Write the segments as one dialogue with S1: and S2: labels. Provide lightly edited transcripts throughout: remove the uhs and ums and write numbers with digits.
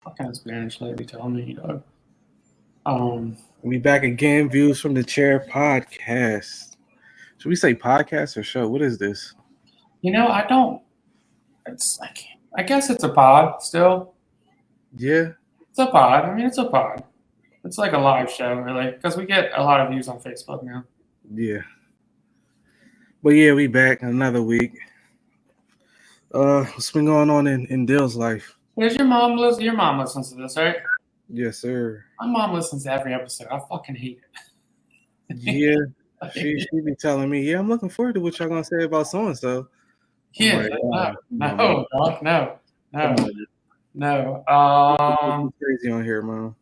S1: Fucking Spanish lady telling me, dog.
S2: We back again. Views from the Chair podcast. Should we say podcast or show? What is this?
S1: I don't. It's like I guess it's a pod still.
S2: Yeah,
S1: It's a pod. I mean, it's a pod. It's like a live show, really, because we get a lot of views on Facebook now.
S2: yeah. But yeah, we back another week. What's been going on in Dill's life?
S1: Does your mom listen? Your mom listens to this, right?
S2: Yes, sir.
S1: My mom listens to every episode. I fucking hate
S2: Yeah,
S1: it.
S2: she be telling me, yeah, I'm looking forward to what y'all gonna say about so and so.
S1: Yeah,
S2: Like,
S1: no, dog, no.
S2: come on,
S1: No.
S2: crazy on here, man.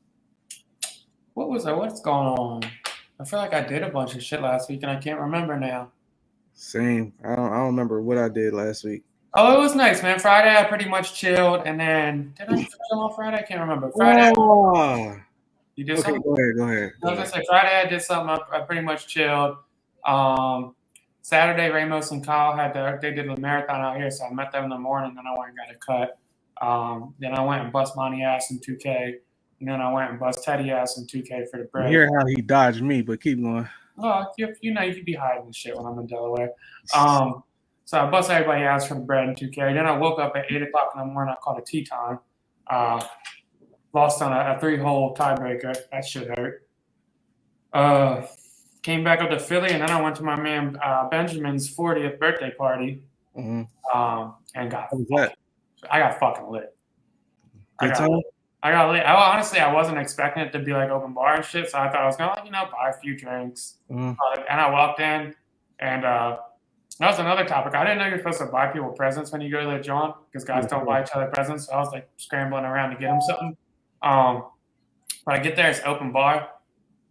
S1: What was that? What's going on? I feel like I did a bunch of shit last week and I can't remember now.
S2: Same. I don't remember what I did last week.
S1: Oh, it was nice, man. Friday I pretty much chilled, and then did I film on Friday? I can't remember. Friday you did
S2: Okay,
S1: something.
S2: go ahead.
S1: I was gonna say Friday I did something. I pretty much chilled. Saturday Ramos and Kyle they did a marathon out here, so I met them in the morning. Then I went and got a cut. Then I went and bust Monty ass in 2K, and then I went and bust Teddy ass in 2K for the break.
S2: You hear how he dodged me, but keep going.
S1: Well, you could be hiding this shit when I'm in Delaware. So I bust everybody ass for the bread in 2K. Then I woke up at 8 o'clock in the morning. I called a tea time. Lost on a 3-hole tiebreaker. That shit hurt. Came back up to Philly, and then I went to my man Benjamin's 40th birthday party.
S2: Mm-hmm.
S1: And got
S2: I
S1: got fucking lit.
S2: Good time?
S1: I got lit. I wasn't expecting it to be like open bar and shit, so I thought I was gonna buy a few drinks.
S2: Mm-hmm.
S1: And I walked in, and that was another topic. I didn't know you're supposed to buy people presents when you go to the John, because guys don't buy each other presents. So I was like scrambling around to get them something. But I get there, it's open bar,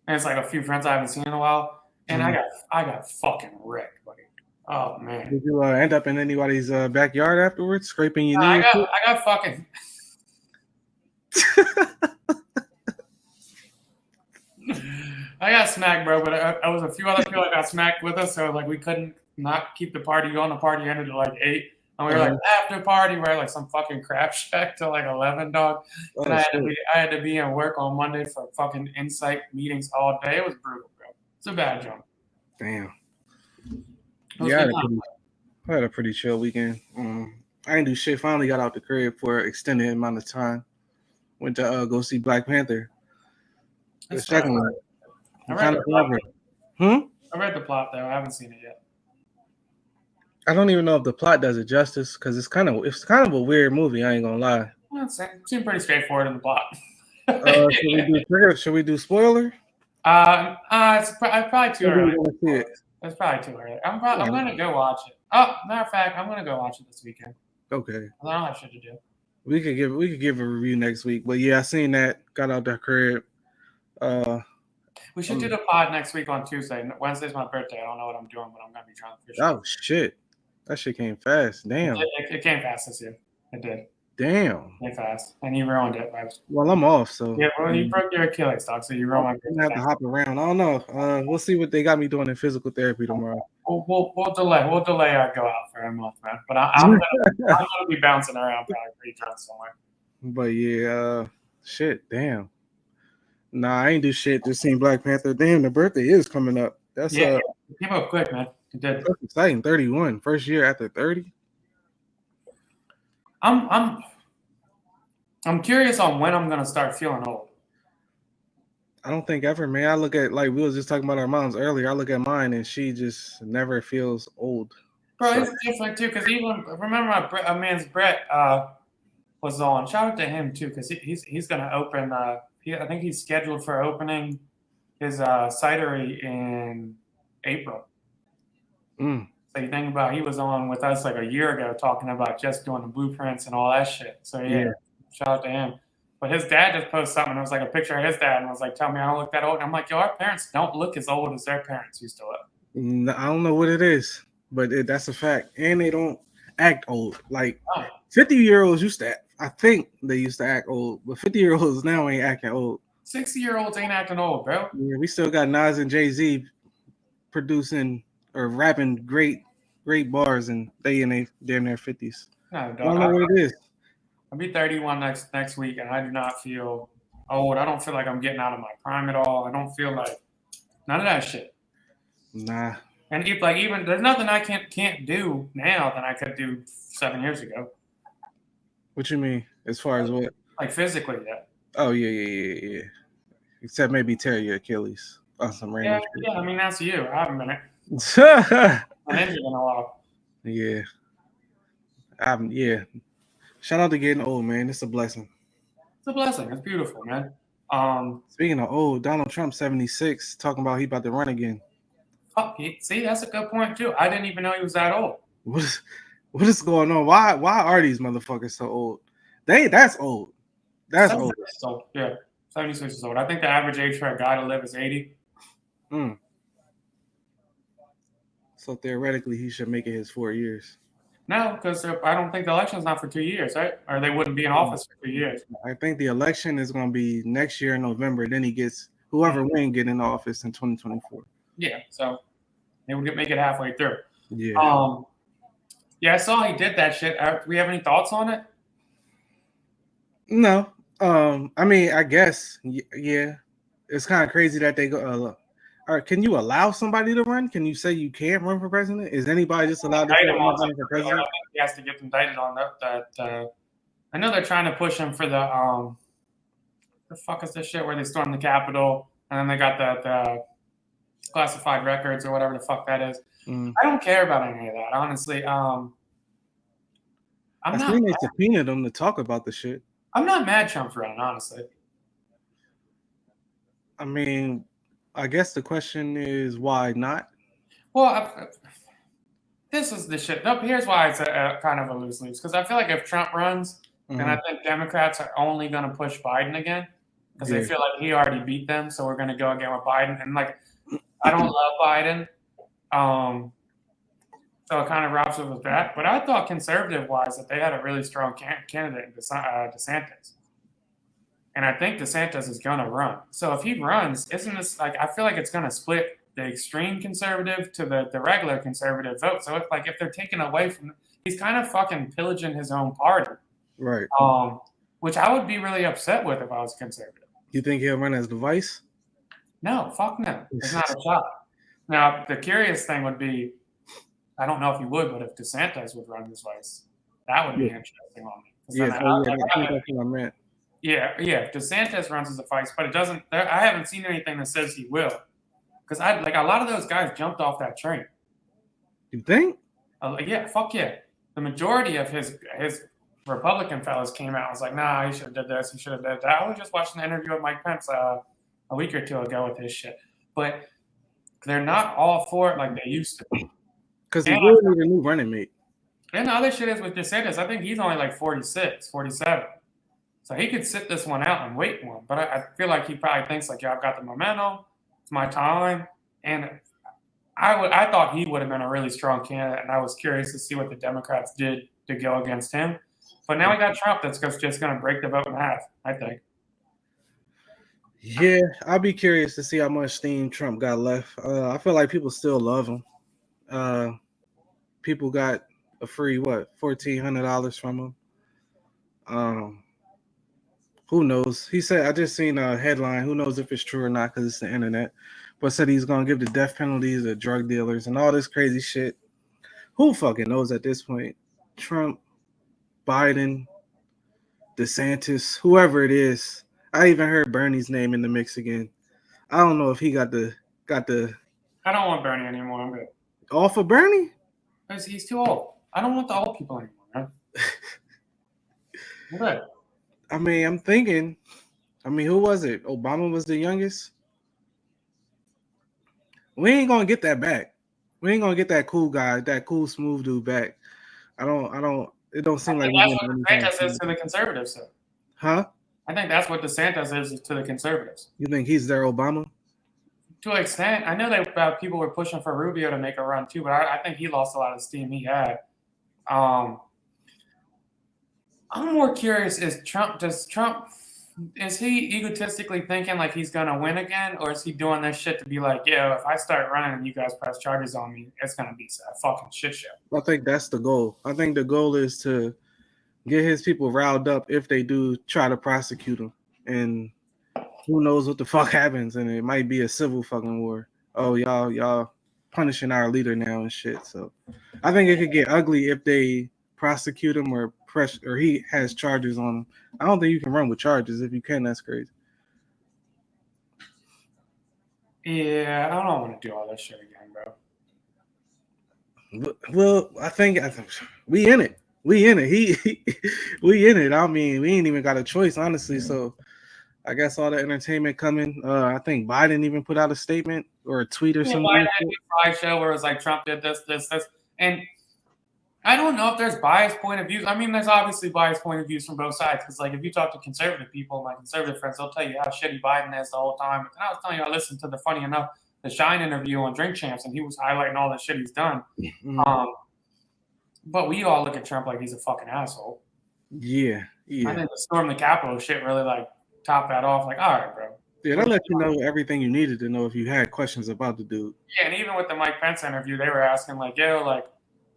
S1: and it's like a few friends I haven't seen in a while, and I got fucking wrecked, buddy. Oh man!
S2: Did you end up in anybody's backyard afterwards, scraping your knee?
S1: I got fucking. I got smacked, bro, but I was a few other people that got smacked with us, so like we couldn't not keep the party going. The party ended at like 8, and we were like after party. We're like some fucking crap shack till like 11, dog. And I had to be in work on Monday for fucking insight meetings all day. It was brutal, bro. It's a bad job.
S2: Damn. Yeah, I had a pretty chill weekend. I didn't do shit. Finally got out the crib for an extended amount of time. Went to go see Black Panther. The second one.
S1: I read the plot though. I haven't seen it yet.
S2: I don't even know if the plot does it justice because it's kind of a weird movie. I ain't gonna lie.
S1: Well, it seemed pretty straightforward in the plot.
S2: Should we do spoiler?
S1: It's probably too early. It's probably too early. I'm gonna go watch it. Oh, matter of fact, I'm gonna go watch it this weekend.
S2: Okay.
S1: I don't have shit to do.
S2: We could give a review next week. But yeah, I seen that. Got out the crib.
S1: We should do the pod next week on Tuesday. Wednesday's my birthday. I don't know what I'm doing, but I'm gonna be trying to fish.
S2: Oh shit. That shit came fast. Damn.
S1: It came fast this year. It did.
S2: Damn.
S1: It came fast. And you ruined it.
S2: Well, I'm off, so.
S1: Yeah, well, you broke your Achilles, dog, so you ruined my birthday.
S2: I'm gonna have to hop around. I don't know. We'll see what they got me doing in physical therapy tomorrow.
S1: We'll delay our go out for a month, man. But I'm gonna be bouncing around probably pretty drunk somewhere.
S2: But yeah, shit, damn. Nah, I ain't do shit. Just seen Black Panther. Damn, the birthday is coming up. That's
S1: came up quick, man. It did.
S2: That's exciting. 31, first year after 30.
S1: I'm curious on when I'm gonna start feeling old.
S2: I don't think ever, man. I look at, like we was just talking about our moms earlier. I look at mine and she just never feels old.
S1: Bro, it's different too, because even remember my man's Brett was on. Shout out to him too, because he's gonna open. I think he's scheduled for opening his cidery in April. So you think about, he was on with us like a year ago talking about just doing the blueprints and all that shit. So yeah. Shout out to him. But his dad just posted something. It was like a picture of his dad, and was like, "Tell me I don't look that old." And I'm like, "Yo, our parents don't look as old as their parents used to look."
S2: I don't know what it is, but that's a fact. And they don't act old. Like 50-year-olds used to. I think they used to act old, but 50-year-olds now ain't acting old.
S1: 60-year-olds ain't acting old, bro.
S2: Yeah, we still got Nas and Jay-Z producing or rapping great bars, and they're in their 50s.
S1: No, dog,
S2: I don't know what it is.
S1: I'll be 31 next week, and I do not feel old. I don't feel like I'm getting out of my prime at all. I don't feel like none of that shit.
S2: Nah.
S1: And even there's nothing I can't do now that I could do 7 years ago.
S2: What you mean? As far as what?
S1: Like physically, yeah.
S2: Oh yeah. Except maybe tear your Achilles on some random shit.
S1: Yeah. I mean, that's you. I haven't been injured in a while.
S2: Yeah. Yeah. Shout out to getting old, man. It's a blessing.
S1: It's a blessing. It's beautiful, man.
S2: Speaking of old, Donald Trump 76, talking about he about to run again.
S1: See, that's a good point too. I didn't even know he was that old.
S2: What is going on? Why are these motherfuckers so old? That's old. That's old.
S1: Yeah, 76 is old. I think the average age for a guy to live is 80.
S2: So theoretically, he should make it his 4 years.
S1: No, because I don't think the election's not for 2 years, right? Or they wouldn't be in office for 2 years.
S2: I think the election is going to be next year in November. Then he gets whoever wins get in office in 2024.
S1: Yeah, so they would make it halfway through.
S2: Yeah.
S1: Yeah, I saw he did that shit. Do we have any thoughts on it?
S2: No. I mean, I guess, yeah. It's kind of crazy that they go. Can you allow somebody to run? Can you say you can't run for president? Is anybody just allowed to run for president?
S1: I think he has to get indicted on that. I know they're trying to push him for the fuck is this shit where they stormed the Capitol and then they got the classified records or whatever the fuck that is. I don't care about any of that, honestly.
S2: I think they subpoenaed them to talk about the shit.
S1: I'm not mad Trump's running, honestly.
S2: I mean, I guess the question is why not?
S1: Well, this is the shit. No, here's why it's a kind of a lose-lose. Because I feel like if Trump runs, then I think Democrats are only going to push Biden again because they feel like he already beat them. So we're going to go again with Biden. And I don't love Biden. So it kind of robs it with that. But I thought conservative-wise that they had a really strong candidate, DeSantis. And I think DeSantis is going to run. So if he runs, isn't this I feel like it's going to split the extreme conservative to the regular conservative vote. So if they're taken away from, he's kind of fucking pillaging his own party.
S2: Right.
S1: Which I would be really upset with if I was conservative.
S2: You think he'll run as the vice?
S1: No, fuck no. It's not a shot. Now, the curious thing would be, I don't know if he would, but if DeSantis would run as vice, that would be interesting on me.
S2: That's what I meant.
S1: Yeah. If DeSantis runs as a vice, but it doesn't. I haven't seen anything that says he will, because a lot of those guys jumped off that train.
S2: You think?
S1: Yeah, fuck yeah. The majority of his Republican fellas came out and was like, nah, he should have did this, he should have did that. I was just watching an interview with Mike Pence a week or two ago with his shit, but they're not all for it like they used to be.
S2: Because he will need a new running mate.
S1: And the other shit is with DeSantis, I think he's only 46, 47. So he could sit this one out and wait for him. But I feel like he probably thinks I've got the momentum. It's my time. And I thought he would have been a really strong candidate. And I was curious to see what the Democrats did to go against him. But now we got Trump that's just going to break the vote in half, I think.
S2: Yeah, I'll be curious to see how much steam Trump got left. I feel like people still love him. People got a free $1,400 from him. Who knows? He said, I just seen a headline. Who knows if it's true or not because it's the internet. But said he's gonna give the death penalties to drug dealers and all this crazy shit. Who fucking knows at this point? Trump, Biden, DeSantis, whoever it is. I even heard Bernie's name in the mix again. I don't know if he got the.
S1: I don't want Bernie anymore. I'm good.
S2: All for Bernie?
S1: Because he's too old. I don't want the old people anymore, man. I'm good.
S2: I mean, I'm thinking. Who was it? Obama was the youngest. We ain't gonna get that back. We ain't gonna get that cool guy, that cool smooth dude back. I don't. It don't seem like
S1: that's what DeSantis is to the conservatives, sir.
S2: Huh?
S1: I think that's what DeSantis is to the conservatives.
S2: You think he's their Obama?
S1: To an extent, I know that people were pushing for Rubio to make a run too, but I think he lost a lot of steam he had. I'm more curious: is he egotistically thinking like he's gonna win again, or is he doing this shit to be like, yeah, if I start running and you guys press charges on me, it's gonna be a fucking shit show?
S2: I think that's the goal. I think the goal is to get his people riled up if they do try to prosecute him, and who knows what the fuck happens, and it might be a civil fucking war. Oh, y'all punishing our leader now and shit. So I think it could get ugly if they prosecute him or he has charges on him. I don't think you can run with charges. If you can, that's crazy.
S1: Yeah, I don't want to do all that shit again,
S2: bro. Well, I think we in it. We in it. We in it. I mean, we ain't even got a choice, honestly. So I guess all the entertainment coming. I think Biden even put out a statement or a tweet or something.
S1: Biden had a show where it was like Trump did this, and I don't know if there's biased point of views. I mean, there's obviously biased point of views from both sides because, like, if you talk to conservative people, my conservative friends, they'll tell you how shitty Biden is the whole time. And I was telling you, I listened to funny enough, the Shine interview on Drink Champs, and he was highlighting all the shit he's done. Mm-hmm. But we all look at Trump like he's a fucking asshole.
S2: Yeah.
S1: I think the storm the Capitol shit really like topped that off. Like, all right, bro.
S2: Yeah, that let you know everything you needed to know if you had questions about the dude.
S1: Yeah, and even with the Mike Pence interview, they were asking like, yo, like,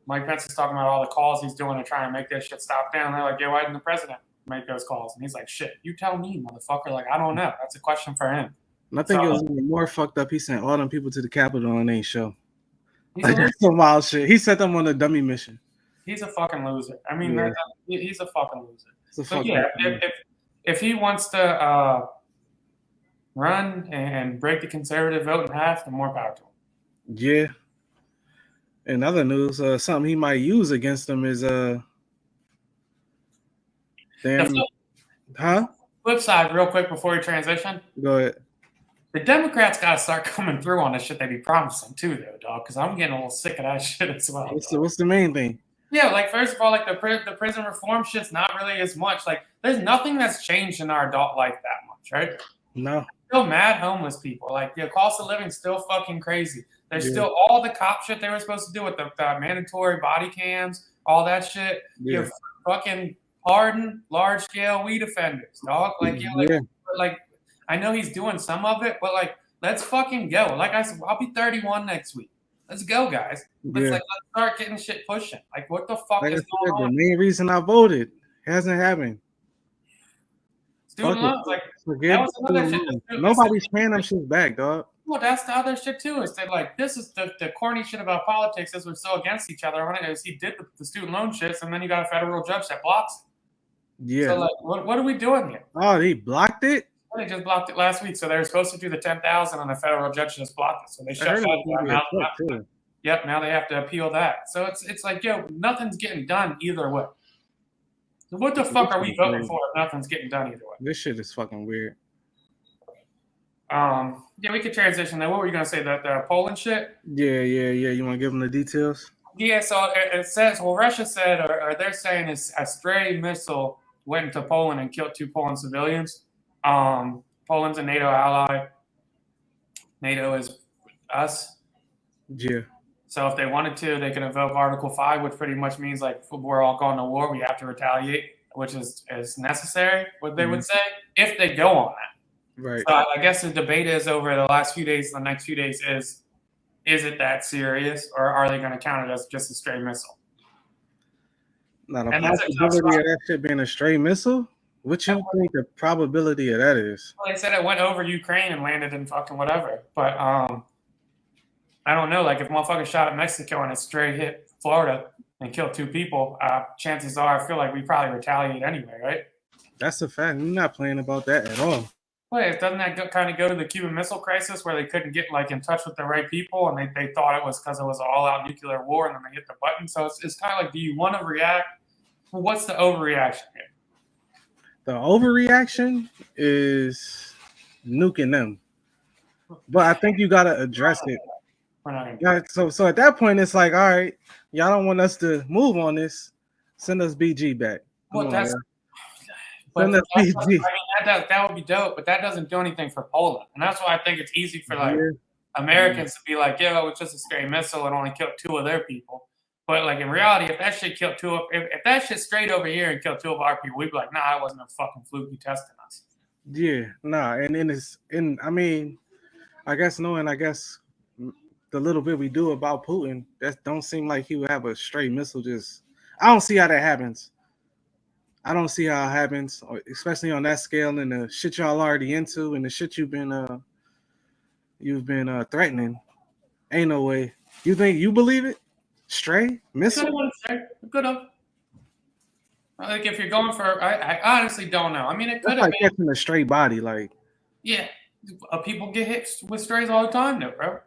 S1: Mike Pence is talking about all the calls he's doing to try and make this shit stop down. They're like, yeah, why didn't the president make those calls? And he's like, shit, you tell me, motherfucker. Like, I don't know. That's a question for him.
S2: And I think it was even more fucked up. He sent all them people to the Capitol on their show. That's some wild shit. He sent them on a dummy mission.
S1: He's a fucking loser. I mean, he's a fucking loser. So yeah, if he wants to run and break the conservative vote in half, then more power to him.
S2: Yeah. In other news, something he might use against them is
S1: flip side, real quick before we transition.
S2: Go ahead.
S1: The Democrats got to start coming through on this shit they be promising too, though, dog. Because I'm getting a little sick of that shit as well.
S2: What's the main thing?
S1: Yeah, like first of all, like the prison reform shit's not really as much. Like, there's nothing that's changed in our adult life that much, right?
S2: No.
S1: Still mad homeless people. Like, the cost of living's still fucking crazy. There's still all the cop shit they were supposed to do with the mandatory body cams, all that shit.
S2: Yeah.
S1: You're fucking pardon large-scale weed offenders, dog. Like, like, I know he's doing some of it, but, like, let's fucking go. Like I said, I'll be 31 next week. Let's go, guys. Let's start getting shit pushing. Like, what the fuck is going on?
S2: The main reason I voted hasn't happened.
S1: Student loans, like,
S2: that was another shit. Nobody's paying them shit back, dog.
S1: Well, that's the other shit too. Is that like this is the corny shit about politics is we're so against each other. Is he did the student loan shits, and then you got a federal judge that blocks it.
S2: Yeah.
S1: So like, what are we doing here?
S2: Oh, they blocked it.
S1: They just blocked it last week. So they were supposed to do the 10,000, and the federal judge just blocked it. So they shut that down. Yep. Now they have to appeal that. So it's like, yo, nothing's getting done either way. So what the fuck are we voting for if nothing's getting done either way?
S2: This shit is fucking weird.
S1: Yeah, we could transition there. What were you gonna say? The Poland shit?
S2: Yeah. You want to give them the details?
S1: Yeah. So it says, well, Russia said, or they're saying, is a stray missile went into Poland and killed 2 Poland civilians. Poland's a NATO ally. NATO is us.
S2: Yeah.
S1: So if they wanted to, they could invoke Article 5, which pretty much means like if we're all going to war, we have to retaliate, which is necessary. What they would say if they go on that.
S2: Right.
S1: So I guess the debate is over the next few days is it that serious, or are they going to count it as just a stray missile?
S2: Now, the possibility of that shit being a stray missile? What you think the probability of that is?
S1: Well, they said it went over Ukraine and landed in fucking whatever. But I don't know. Like, if motherfuckers shot at Mexico and it straight hit Florida and killed 2 people, chances are I feel like we probably retaliate anyway, right?
S2: That's a fact. We're not playing about that at all.
S1: Wait, doesn't that kind of go to the Cuban Missile Crisis where they couldn't get like in touch with the right people and they thought it was because it was an all-out nuclear war and then they hit the button? So it's kind of like, do you want to react? Well, what's the overreaction here?
S2: The overreaction is nuking them. But I think you got to address it. Yeah, so at that point, it's like, all right, y'all don't want us to move on this. Send us BG back. Send us BG.
S1: I mean, that would be dope, but that doesn't do anything for Poland. And that's why I think it's easy for like Americans to be like, yeah, it's just a stray missile. It only killed 2 of their people. But like in reality, if that shit killed 2 of, if that shit straight over here and killed 2 of our people, we'd be like, nah, it wasn't a fucking fluke. You testing us.
S2: Yeah, nah, I mean, I guess the little bit we do about Putin, that don't seem like he would have a stray missile. I don't see how that happens. I don't see how it happens, especially on that scale and the shit y'all already into and the shit you've been threatening. Ain't no way. You think you believe it? Stray missile?
S1: Could have. Like if you're going for, I honestly don't know. I mean, it could
S2: That's
S1: have
S2: like
S1: been.
S2: catching a stray body, like
S1: Yeah, people get hit with strays all the time, though, bro.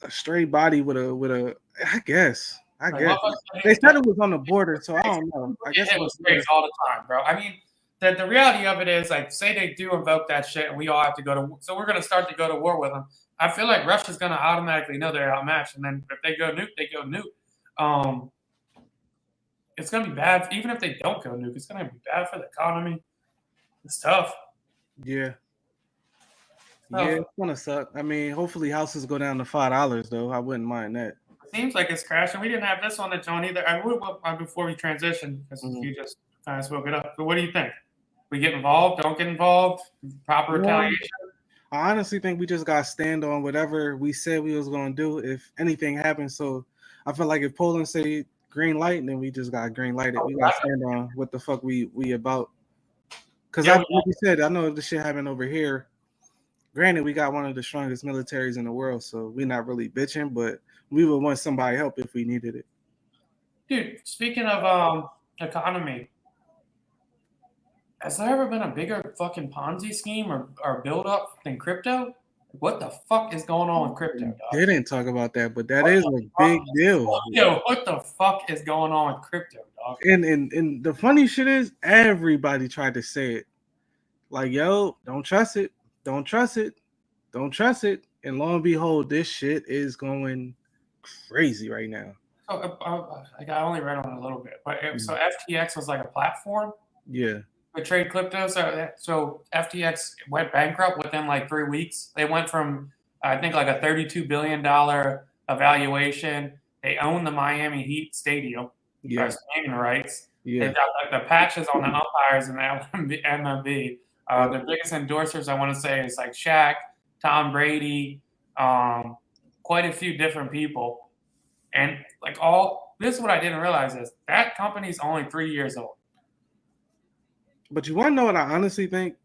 S2: a stray body with a. I guess.
S1: Like, motherfuckers
S2: They
S1: get
S2: said it was on the border, so I don't know.
S1: people
S2: I
S1: get
S2: guess
S1: hit with strays all the time, bro. I mean, the reality of it is, like, say they do invoke that shit, and we all have to go to. So we're gonna start to go to war with them. I feel like Russia's gonna automatically know they're outmatched, and then if they go nuke, they go nuke. It's gonna be bad. Even if they don't go nuke, it's gonna be bad for the economy. It's tough.
S2: Yeah. Yeah, it's gonna suck. I mean, hopefully houses go down to $5 though. I wouldn't mind that.
S1: It seems like it's crashing. We didn't have this on the John either. I would before we transition because you just kind of spoke it up. So what do you think? We get involved? Don't get involved? Proper retaliation?
S2: I honestly think we just gotta stand on whatever we said we was gonna do if anything happens. So I feel like if Poland say green light, then we just got green lighted. We gotta stand on what the fuck we about. Because like you said, I know this shit happened over here. Granted, we got one of the strongest militaries in the world, so we're not really bitching, but we would want somebody help if we needed it.
S1: Dude, speaking of economy, has there ever been a bigger fucking Ponzi scheme or build up than crypto? What the fuck is going on with crypto, dog?
S2: They didn't talk about that, but that is a big deal.
S1: Yo, what the fuck is going on with crypto, dog?
S2: And the funny shit is, everybody tried to say it. Like, yo, don't trust it. Don't trust it. Don't trust it. And lo and behold, this shit is going crazy right now.
S1: So, I only read on it a little bit, but so FTX was like a platform.
S2: Yeah.
S1: To trade crypto. So FTX went bankrupt within like 3 weeks. They went from I think like a $32 billion evaluation. They own the Miami Heat stadium.
S2: Yeah.
S1: Naming rights.
S2: Yeah.
S1: They got like the patches on the umpires in the MLB. The biggest endorsers I want to say is like Shaq, Tom Brady, quite a few different people. And like this is what I didn't realize is that company's only 3 years old.
S2: But you want to know what I honestly think?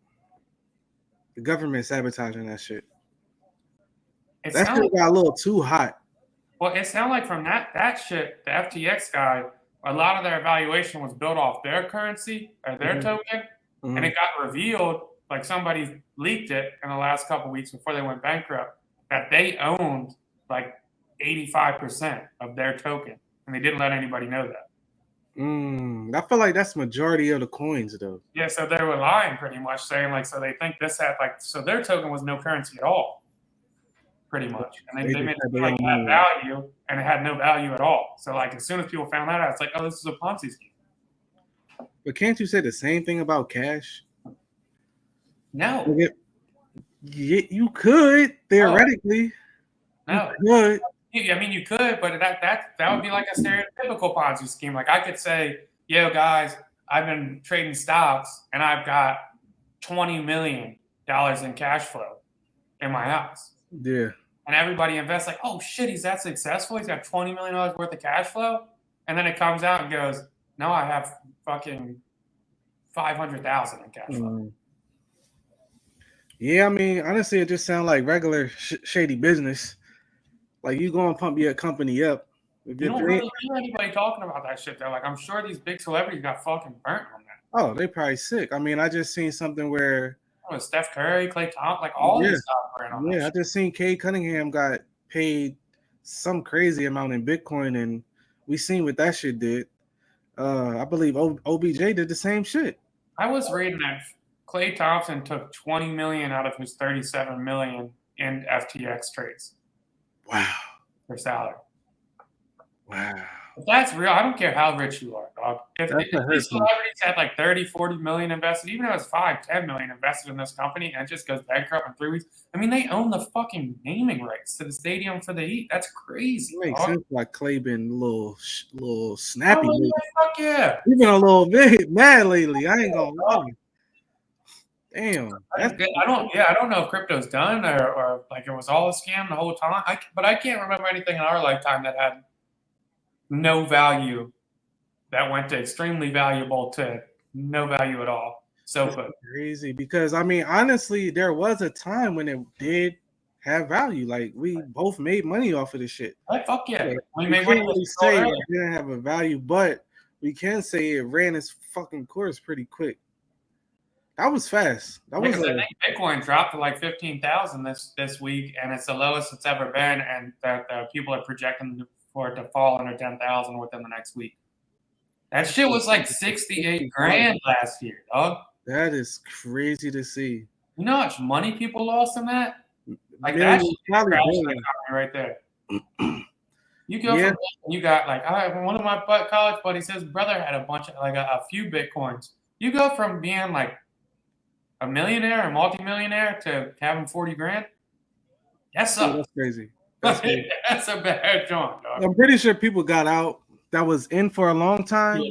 S2: The government sabotaging that shit. That shit got a little too hot.
S1: Well, it sounded like from that shit, the FTX guy, a lot of their evaluation was built off their currency or their token, and it got revealed, like somebody leaked it in the last couple of weeks before they went bankrupt, that they owned like 85% of their token, and they didn't let anybody know that.
S2: I feel like that's majority of the coins, though.
S1: Yeah, so they were lying pretty much, saying like, so they think this had like, so their token was no currency at all, pretty much, and they made it like had value, and it had no value at all. So like, as soon as people found that out, it's like, oh, this is a Ponzi scheme.
S2: But can't you say the same thing about cash?
S1: No.
S2: You could theoretically.
S1: No.
S2: You could.
S1: I mean, you could, but that would be like a stereotypical Ponzi scheme. Like I could say, yo, guys, I've been trading stocks and I've got $20 million in cash flow in my house.
S2: Yeah.
S1: And everybody invests like, oh shit, he's that successful. He's got $20 million worth of cash flow. And then it comes out and goes, no, I have fucking 500,000 in cash flow.
S2: Yeah, I mean, honestly, it just sounds like regular shady business. Like you go and pump your company up.
S1: You don't really hear anybody talking about that shit though. Like I'm sure these big celebrities got fucking burnt on that.
S2: Oh, they probably sick. I mean, I just seen something where
S1: Steph Curry, Klay Thompson, like all these stuff burnt on that.
S2: Yeah, I just seen Cade Cunningham got paid some crazy amount in Bitcoin, and we seen what that shit did. I believe OBJ did the same shit.
S1: I was reading that Klay Thompson took $20 million out of his $37 million in FTX trades.
S2: Wow.
S1: For salary.
S2: Wow.
S1: If that's real, I don't care how rich you are, dog. If these celebrities had like 30, 40 million invested, even if it was 5, 10 million invested in this company and it just goes bankrupt in 3 weeks, I mean, they own the fucking naming rights to the stadium for the Heat. That's crazy.
S2: It makes sense like Klay been a little snappy.
S1: Fuck yeah.
S2: He's been a little bit mad lately. I ain't gonna lie. Damn.
S1: I don't know if crypto's done or like it was all a scam the whole time. But I can't remember anything in our lifetime that had no value that went to extremely valuable to no value at all. So good.
S2: Crazy because I mean, honestly, there was a time when it did have value. Like we both made money off of this shit.
S1: Like, fuck yeah.
S2: So
S1: We
S2: we
S1: made
S2: can't
S1: money
S2: really say it didn't have a value, but we can say it ran its fucking course pretty quick. That was fast. That was.
S1: I think Bitcoin dropped to like 15,000 this week, and it's the lowest it's ever been. And the people are projecting for it to fall under 10,000 within the next week. That shit was like 68 grand last year, dog.
S2: That is crazy to see.
S1: You know how much money people lost in that? Like that shit right there. You go from you got like one of my college buddies, his brother had a bunch of like a few Bitcoins. You go from being like a millionaire, a multimillionaire to having 40 grand. That's
S2: crazy.
S1: That's a bad joint, dog.
S2: I'm pretty sure people got out that was in for a long time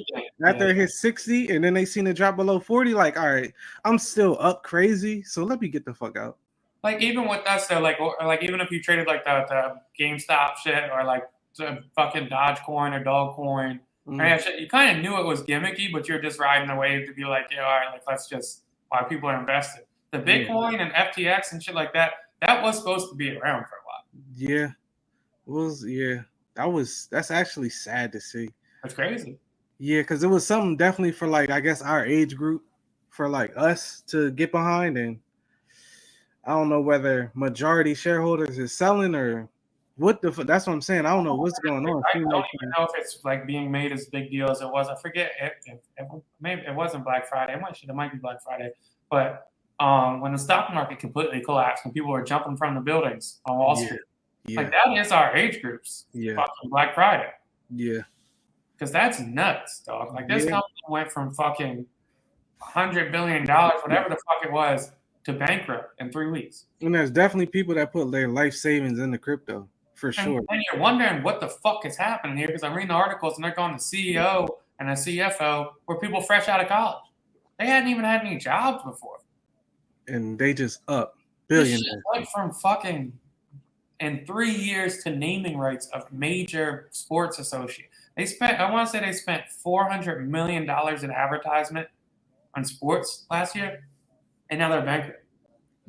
S2: after it hit 60 and then they seen it drop below 40. Like, all right, I'm still up crazy, so let me get the fuck out.
S1: Like even with us though, like even if you traded like the GameStop shit or like the fucking Dogecoin or Dogecoin, you kind of knew it was gimmicky, but you're just riding the wave to be like, yeah, all right, like let's just why people are invested. The Bitcoin and FTX and shit like that was supposed to be around for a while.
S2: Yeah, that's actually sad to see.
S1: That's crazy.
S2: Yeah, because it was something definitely for like I guess our age group, for like us to get behind, and I don't know whether majority shareholders is selling or what the. That's what I'm saying. I don't know what's going on.
S1: I don't even know if it's like being made as big deal as it was. I forget if maybe it wasn't Black Friday. It might be Black Friday, but when the stock market completely collapsed and people were jumping from the buildings on Wall Street. Yeah. Like that is our age groups.
S2: Yeah.
S1: Fucking Black Friday.
S2: Yeah.
S1: Because that's nuts, dog. Like this company went from fucking $100 billion, whatever the fuck it was, to bankrupt in 3 weeks.
S2: And there's definitely people that put their life savings into crypto for sure.
S1: And you're wondering what the fuck is happening here because I'm reading the articles and they're calling the CEO and the CFO were people fresh out of college. They hadn't even had any jobs before.
S2: And they just up billionaires.
S1: Went from fucking in 3 years to naming rights of major sports associates. I want to say they spent $400 million in advertisement on sports last year, and now they're bankrupt.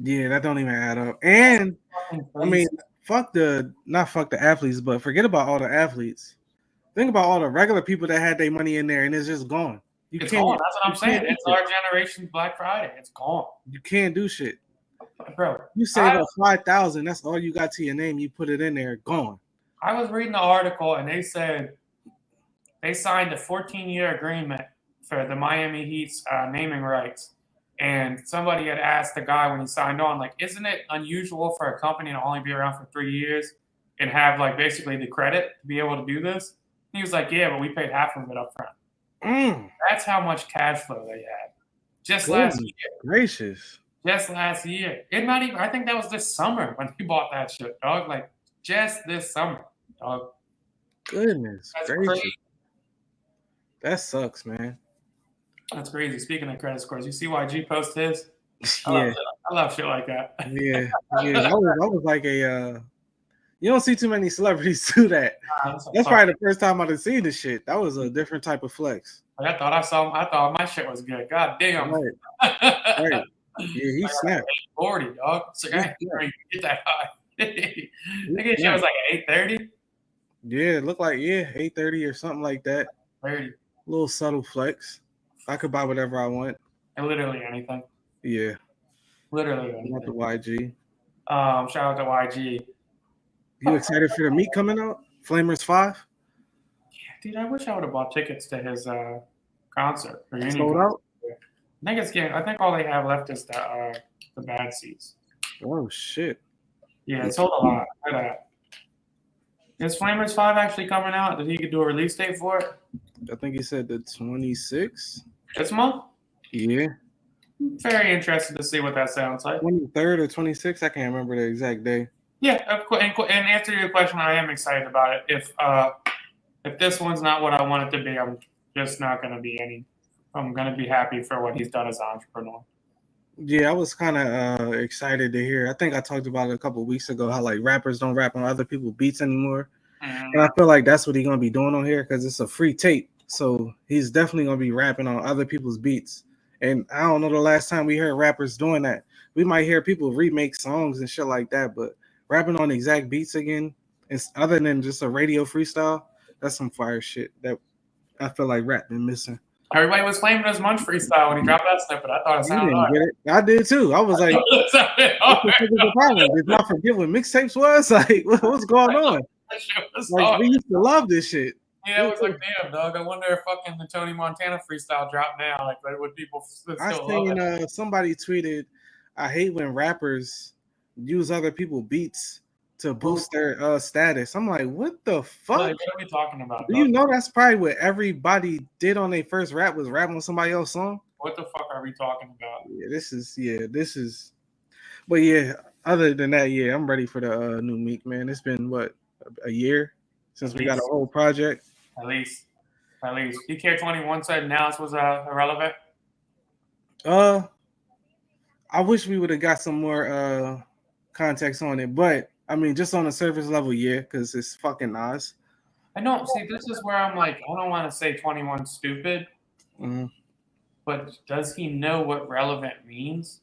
S2: Yeah, that don't even add up. And I mean, not fuck the athletes, but forget about all the athletes. Think about all the regular people that had their money in there, and it's just gone.
S1: It's gone. That's what I'm saying. It's our generation's Black Friday. It's gone.
S2: You can't do shit.
S1: Bro,
S2: you save up 5,000. That's all you got to your name. You put it in there, gone.
S1: I was reading the article, and they said they signed a 14-year agreement for the Miami Heat's naming rights. And somebody had asked the guy when he signed on, like, isn't it unusual for a company to only be around for 3 years and have, like, basically the credit to be able to do this? And he was like, yeah, but we paid half of it up front. That's how much cash flow they had. Just last year.
S2: Gracious.
S1: Just last year. It not even, I think that was this summer when he bought that shit, dog. Like, just this summer, dog.
S2: Goodness.
S1: That's crazy.
S2: That sucks, man.
S1: That's crazy. Speaking of credit scores, you see why G post his?
S2: I
S1: love shit like that.
S2: Yeah. That was like a you don't see too many celebrities do that. That's probably the first time I've seen this shit. That was a different type of flex.
S1: I thought my shit was good. God damn.
S2: Right. Yeah, he snapped.
S1: 840, dog. So I can't get that high. I think shit was like 830.
S2: Yeah, it looked like 830 or something like that.
S1: 30.
S2: Little subtle flex. I could buy whatever I want.
S1: And literally anything.
S2: Yeah.
S1: Literally anything.
S2: Not the YG.
S1: Shout out to YG.
S2: You excited for the meet coming out? Flamers 5?
S1: Yeah, dude, I wish I would have bought tickets to his concert.
S2: Sold out?
S1: I think all they have left is the bad seats.
S2: Oh shit.
S1: Yeah, it sold a lot. Is Flamers 5 actually coming out? Did he do a release date for it?
S2: I think he said the 26th.
S1: This month?
S2: Yeah.
S1: Very interested to see what that sounds like.
S2: 23rd or 26th? I can't remember the exact day.
S1: Yeah, of course. And answer your question, I am excited about it. If this one's not what I want it to be, I'm just not going to be any. I'm going to be happy for what he's done as an entrepreneur.
S2: Yeah, I was kind of excited to hear. I think I talked about it a couple of weeks ago, how like rappers don't rap on other people's beats anymore. And I feel like that's what he's going to be doing on here because it's a free tape. So he's definitely gonna be rapping on other people's beats. And I don't know the last time we heard rappers doing that. We might hear people remake songs and shit like that, but rapping on exact beats again, it's other than just a radio freestyle, that's some fire shit that I feel like rap been missing.
S1: Everybody was claiming his Munch freestyle when he dropped that snippet. I thought it
S2: You
S1: sounded
S2: didn't
S1: hard.
S2: get it. I did too. I was like, what
S1: It sounded
S2: the fuck
S1: hard.
S2: is the problem? Did y'all forget what mixtapes was? Like, what's going on?
S1: That shit was
S2: Like,
S1: hard.
S2: we used to love this shit.
S1: Yeah, it was like, damn, dog. I wonder if fucking the Tony Montana freestyle dropped now. Like, would people still
S2: I
S1: love it?
S2: seen somebody tweeted, I hate when rappers use other people's beats to boost their status. I'm like, what the fuck?
S1: Like, what are we talking about?
S2: Do you know that's probably what everybody did on their first rap was rapping on somebody else's song?
S1: What the fuck are we talking about?
S2: Yeah, this is. But yeah, other than that, yeah, I'm ready for the new Meek, man. It's been what, a year since we got a whole project.
S1: At least. DK21 said Nas was irrelevant.
S2: I wish we would have got some more context on it, but I mean, just on the surface level, yeah, because it's fucking Nas.
S1: I don't see. This is where I'm like, I don't want to say 21 stupid, but does he know what relevant means?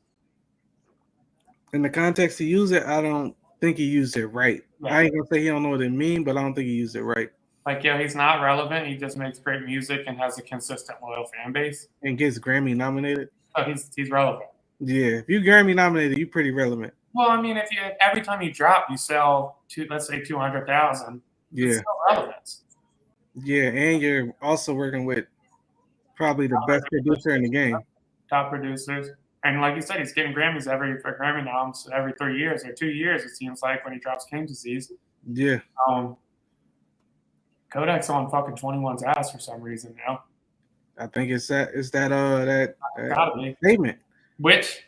S2: In the context he used it, I don't think he used it right. Yeah. I ain't gonna say he don't know what it means, but I don't think he used it right.
S1: Like, yeah, he's not relevant. He just makes great music and has a consistent, loyal fan base.
S2: And gets Grammy nominated.
S1: So he's relevant.
S2: Yeah, if you Grammy nominated, you're pretty relevant.
S1: Well, I mean, if you every time you drop, you sell let's say 200,000.
S2: Yeah,
S1: it's still relevance.
S2: Yeah, and you're also working with probably the best producer in the game.
S1: Top producers. And like you said, he's getting Grammys for Grammy noms every 3 years or 2 years, it seems like, when he drops King Disease.
S2: Yeah.
S1: Kodak's on fucking 21's ass for some reason now.
S2: I think it's that
S1: statement. Which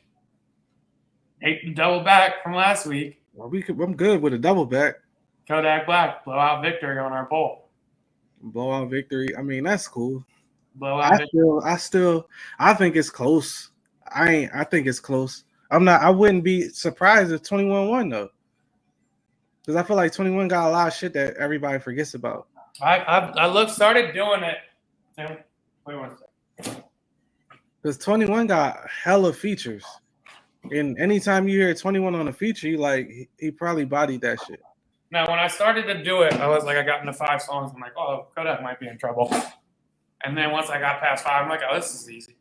S1: ate the double back from last week.
S2: Well, I'm good with a double back.
S1: Kodak Black, blowout victory on our poll.
S2: Blowout victory. I mean, that's cool.
S1: Blowout
S2: victory. I think it's close. I think it's close. I wouldn't be surprised if 21 won though. Because I feel like 21 got a lot of shit that everybody forgets about.
S1: I started doing it. Wait 1 second.
S2: Because 21 got hella features. And anytime you hear 21 on a feature, he probably bodied that shit.
S1: Now, when I started to do it, I was like, I got into 5 songs. I'm like, oh, Kodak might be in trouble. And then once I got past 5, I'm like, oh, this is easy.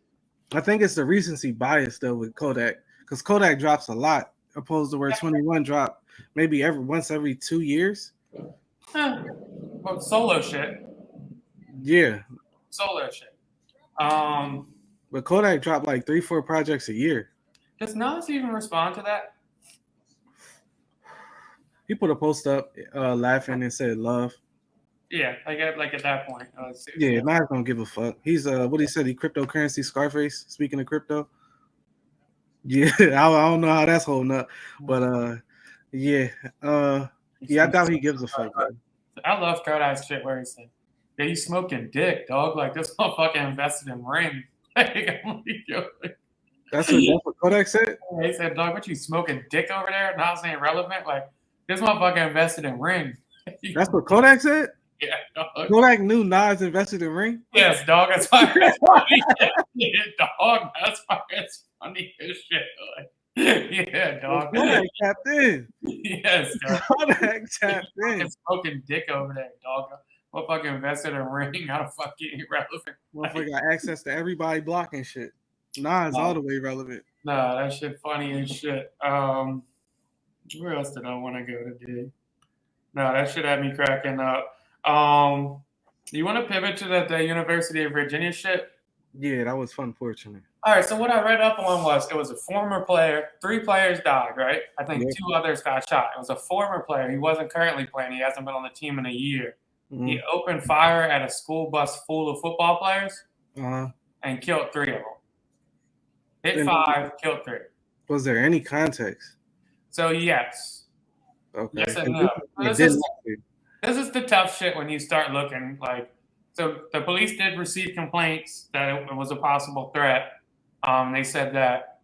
S2: I think it's the recency bias, though, with Kodak. Because Kodak drops a lot, opposed to where 21 drop maybe once every 2 years.
S1: Well, solo shit.
S2: Yeah.
S1: Solo shit.
S2: But Kodak dropped like 3-4 projects a year.
S1: Does Nas even respond to that?
S2: He put a post up laughing and said love.
S1: Yeah, like at that point.
S2: Yeah, Nas don't give a fuck. He's what he said, he cryptocurrency Scarface, speaking of crypto. Yeah, I don't know how that's holding up. But I doubt he gives a fuck. Bro.
S1: I love Kodak's shit where he said, yeah, you smoking dick, dog. Like, this motherfucker invested in ring.
S2: That's what Kodak said?
S1: Yeah, he said, dog, what you smoking dick over there? Not saying relevant. Like, this motherfucker invested in ring.
S2: That's what Kodak said?
S1: Yeah, dog.
S2: Kodak knew Nas invested in ring?
S1: Yes, dog. That's why it's funny. Yeah, dog. That's why it's funny as shit. Like, yeah, dog.
S2: Kodak tapped in.
S1: Yes, dog.
S2: Kodak tapped in.
S1: Smoking dick over there, dog. Motherfucker invested in ring. How the fuck you irrelevant?
S2: Motherfucker got access to everybody blocking shit. Nas all the way relevant.
S1: Nah, that shit funny as shit. Where else did I want to go today? No, that shit had me cracking up. You want to pivot to the University of Virginia shit?
S2: Yeah, that was unfortunate.
S1: All right, so what I read up on was it was a former player. 3 players died, right? I think 2 others got shot. It was a former player. He wasn't currently playing. He hasn't been on the team in a year. Mm-hmm. He opened fire at a school bus full of football players and killed 3 of them. Hit 5, killed 3.
S2: Was there any context?
S1: So, yes.
S2: Okay.
S1: Yes and no. This is the tough shit when you start looking. Like, so the police did receive complaints that it was a possible threat. They said that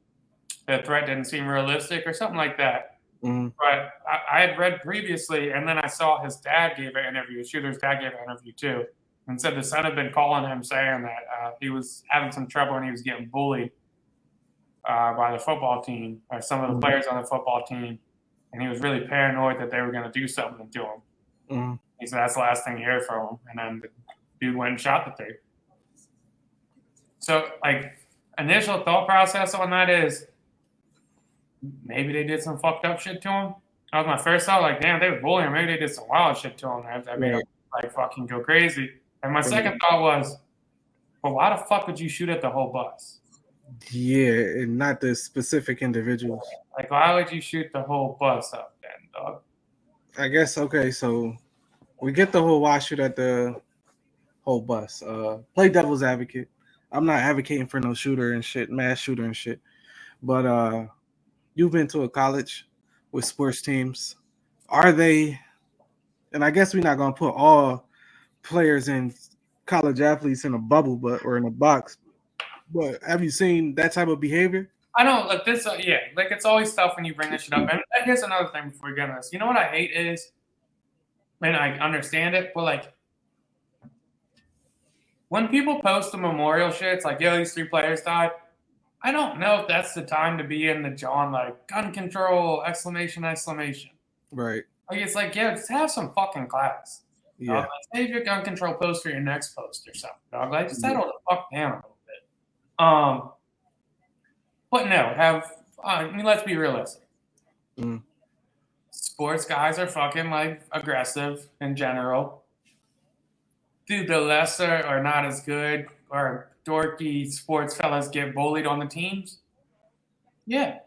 S1: the threat didn't seem realistic or something like that. Mm-hmm. But I had read previously, and then I saw his dad gave an interview. Shooter's dad gave an interview too. and said the son had been calling him saying that he was having some trouble and he was getting bullied by the football team or some of the players on the football team, and he was really paranoid that they were going to do something to him. He said that's the last thing he heard from him, and then the dude went and shot the dude. So, like, initial thought process on that is maybe they did some fucked up shit to him. That was my first thought. Like, damn, they were bullying him. Maybe they did some wild shit to him. That made him like fucking go crazy. And my second thought was, well, why the fuck would you shoot at the whole bus?
S2: Yeah, and not the specific individuals.
S1: Like, why would you shoot the whole bus up then, dog?
S2: I guess, okay, so we get the whole why shoot at the whole bus. Play devil's advocate. I'm not advocating for no shooter and shit, mass shooter and shit. But you've been to a college with sports teams. Are they, and I guess we're not going to put all players and college athletes in a bubble, or in a box. But have you seen that type of behavior?
S1: I don't like this. Yeah, like it's always tough when you bring this shit up. And here's another thing before we get into this. You know what I hate is, and I understand it, but like when people post the memorial shit, it's like, yo, these 3 players died. I don't know if that's the time to be in the John, like, gun control, exclamation.
S2: Right.
S1: Like, it's like, yeah, just have some fucking class.
S2: Yeah.
S1: Like, save your gun control post for your next post or something, dog. Like, just settle the fuck down a little bit. But no, I mean, let's be realistic. Sports guys are fucking, like, aggressive in general. Do the lesser or not as good or dorky sports fellas get bullied on the teams? Yeah,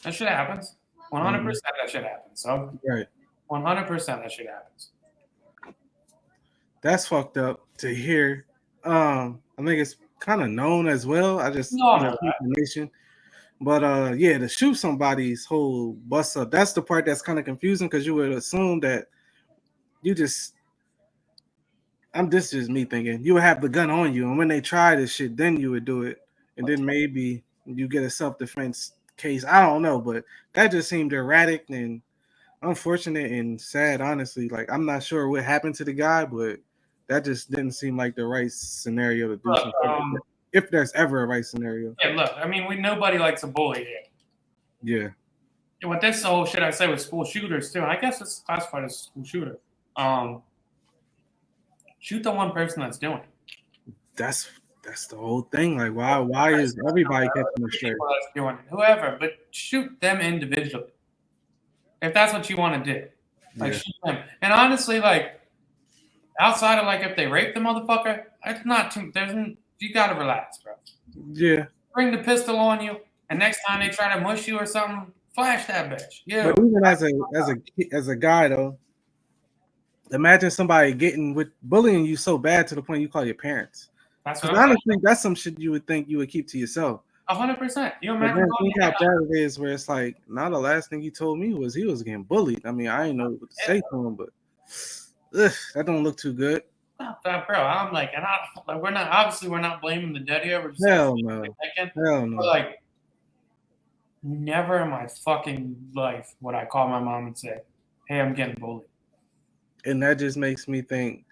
S1: that shit happens. 100% that shit happens. So,
S2: right.
S1: 100% that shit happens.
S2: That's fucked up to hear. I think it's kind of known as well. I just information. But yeah, to shoot somebody's whole bus up, that's the part that's kind of confusing because you would assume that this is me thinking you would have the gun on you, and when they try this shit, then you would do it, and then maybe you get a self-defense case. I don't know, but that just seemed erratic and unfortunate and sad, honestly. Like, I'm not sure what happened to the guy, but that just didn't seem like the right scenario to do something. If there's ever a right scenario.
S1: Yeah, look, I mean, nobody likes a bully here.
S2: Yeah.
S1: With this whole shit I say with school shooters too, and I guess it's classified as school shooter. Shoot the one person that's doing it.
S2: That's the whole thing. Like, why is everybody catching the straight?
S1: Doing it, whoever, but shoot them individually. If that's what you want to do. Like, shoot them. And honestly, like, outside of, like, if they rape the motherfucker, it's not too, you gotta relax, bro.
S2: Yeah.
S1: Bring the pistol on you, and next time they try to mush you or something, flash that bitch. Yeah.
S2: But even as a guy though, imagine somebody bullying you so bad to the point you call your parents.
S1: That's what
S2: honestly, that's some shit you would think you would keep to yourself.
S1: 100%. You imagine
S2: think how bad it is where it's like, now the last thing he told me was he was getting bullied. I mean, I didn't know what to say to him, but that don't look too good.
S1: Not that, bro. I'm like, and we're not blaming the dead here. We're just
S2: Hell no.
S1: But like, never in my fucking life would I call my mom and say, "Hey, I'm getting bullied."
S2: And that just makes me think,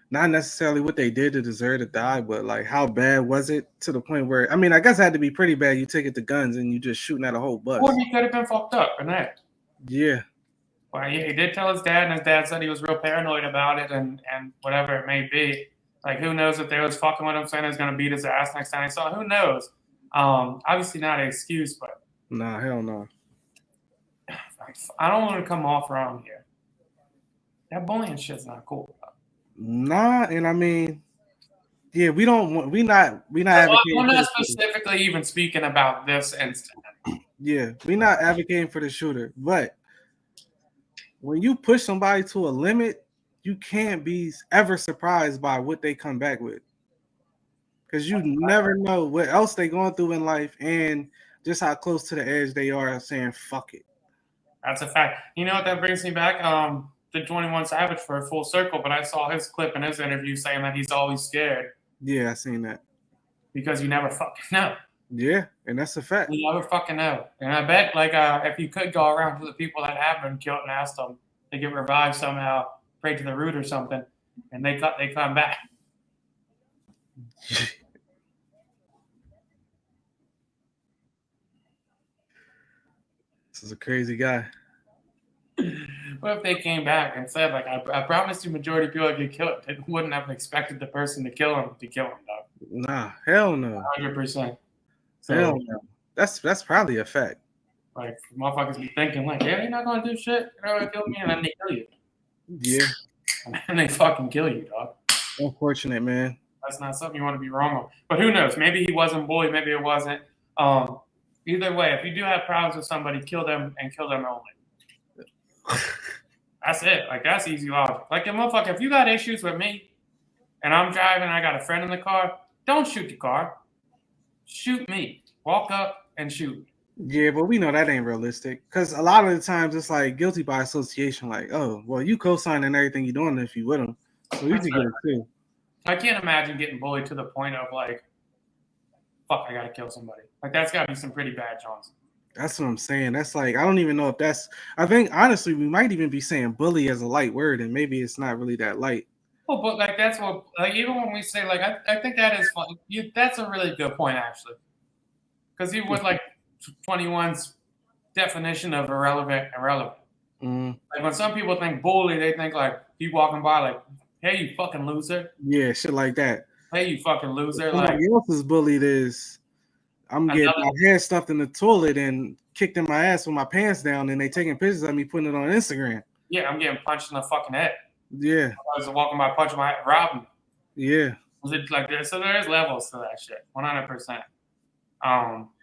S2: not necessarily what they did to deserve to die, but like how bad was it to the point where, I mean, I guess it had to be pretty bad. You take it to guns and you just shooting at a whole bus.
S1: Or he could have been fucked up in that.
S2: Yeah.
S1: Well, he did tell his dad, and his dad said he was real paranoid about it, and whatever it may be. Like, who knows if they was fucking with him, saying he was going to beat his ass next time he saw him. Who knows? Obviously not an excuse, but...
S2: Nah, hell no.
S1: I don't want to come off wrong here. That bullying shit's not cool.
S2: Nah, and I mean, yeah, we're not advocating.
S1: I'm not specifically even speaking about this incident.
S2: Yeah, we're not advocating for the shooter, but when you push somebody to a limit, you can't be ever surprised by what they come back with, because you never know what else they're going through in life and just how close to the edge they are saying fuck it.
S1: That's a fact. You know what that brings me back? The 21 Savage for a full circle, but I saw his clip in his interview saying that he's always scared.
S2: Yeah, I seen that.
S1: Because you never fucking know.
S2: Yeah, and that's a fact.
S1: You never fucking know. And I bet, like, if you could go around to the people that have been killed and ask them, they get revived somehow, pray to the root or something, and they come back.
S2: This is a crazy guy.
S1: What if they came back and said, like, I promised you majority of people would get killed. They wouldn't have expected the person to kill him, dog.
S2: Nah, hell no.
S1: 100%.
S2: Hell no. That's probably a fact.
S1: Like, motherfuckers be thinking, like, yeah, you're not going to do shit. You're not going to kill me, and then they kill you.
S2: Yeah.
S1: And then they fucking kill you, dog.
S2: Unfortunate, man.
S1: That's not something you want to be wrong with. But who knows? Maybe he wasn't bullied. Maybe it wasn't. Either way, if you do have problems with somebody, kill them and kill them only. That's it. Like, that's easy logic. Like, motherfucker, if you got issues with me and I'm driving and I got a friend in the car, don't shoot the car. Shoot me. Walk up and shoot.
S2: Yeah, but we know that ain't realistic. Because a lot of the times it's like guilty by association. Like, oh, well, you co-signing everything you're doing if you with them. So you can get it too.
S1: I can't imagine getting bullied to the point of, like, fuck, I got to kill somebody. Like, that's got to be some pretty bad Johnson.
S2: That's what I'm saying. That's like, I don't even know if that's, I think, honestly, we might even be saying bully as a light word, and maybe it's not really that light.
S1: Well, but, like, that's what, like, even when we say, like, I think that is fun. That's a really good point, actually. Because even with, like, 21's definition of irrelevant. Like, when some people think bully, they think, like, you walking by, like, hey, you fucking loser.
S2: Yeah, shit like that.
S1: Hey, you fucking loser.
S2: Somebody else's bullied is, I'm getting my hair stuffed in the toilet and kicked in my ass with my pants down, and they taking pictures of me putting it on Instagram.
S1: Yeah, I'm getting punched in the fucking head.
S2: Yeah.
S1: I was walking by, punching my head, robbing.
S2: Yeah.
S1: Was it like this? So there is levels to that shit, 100%.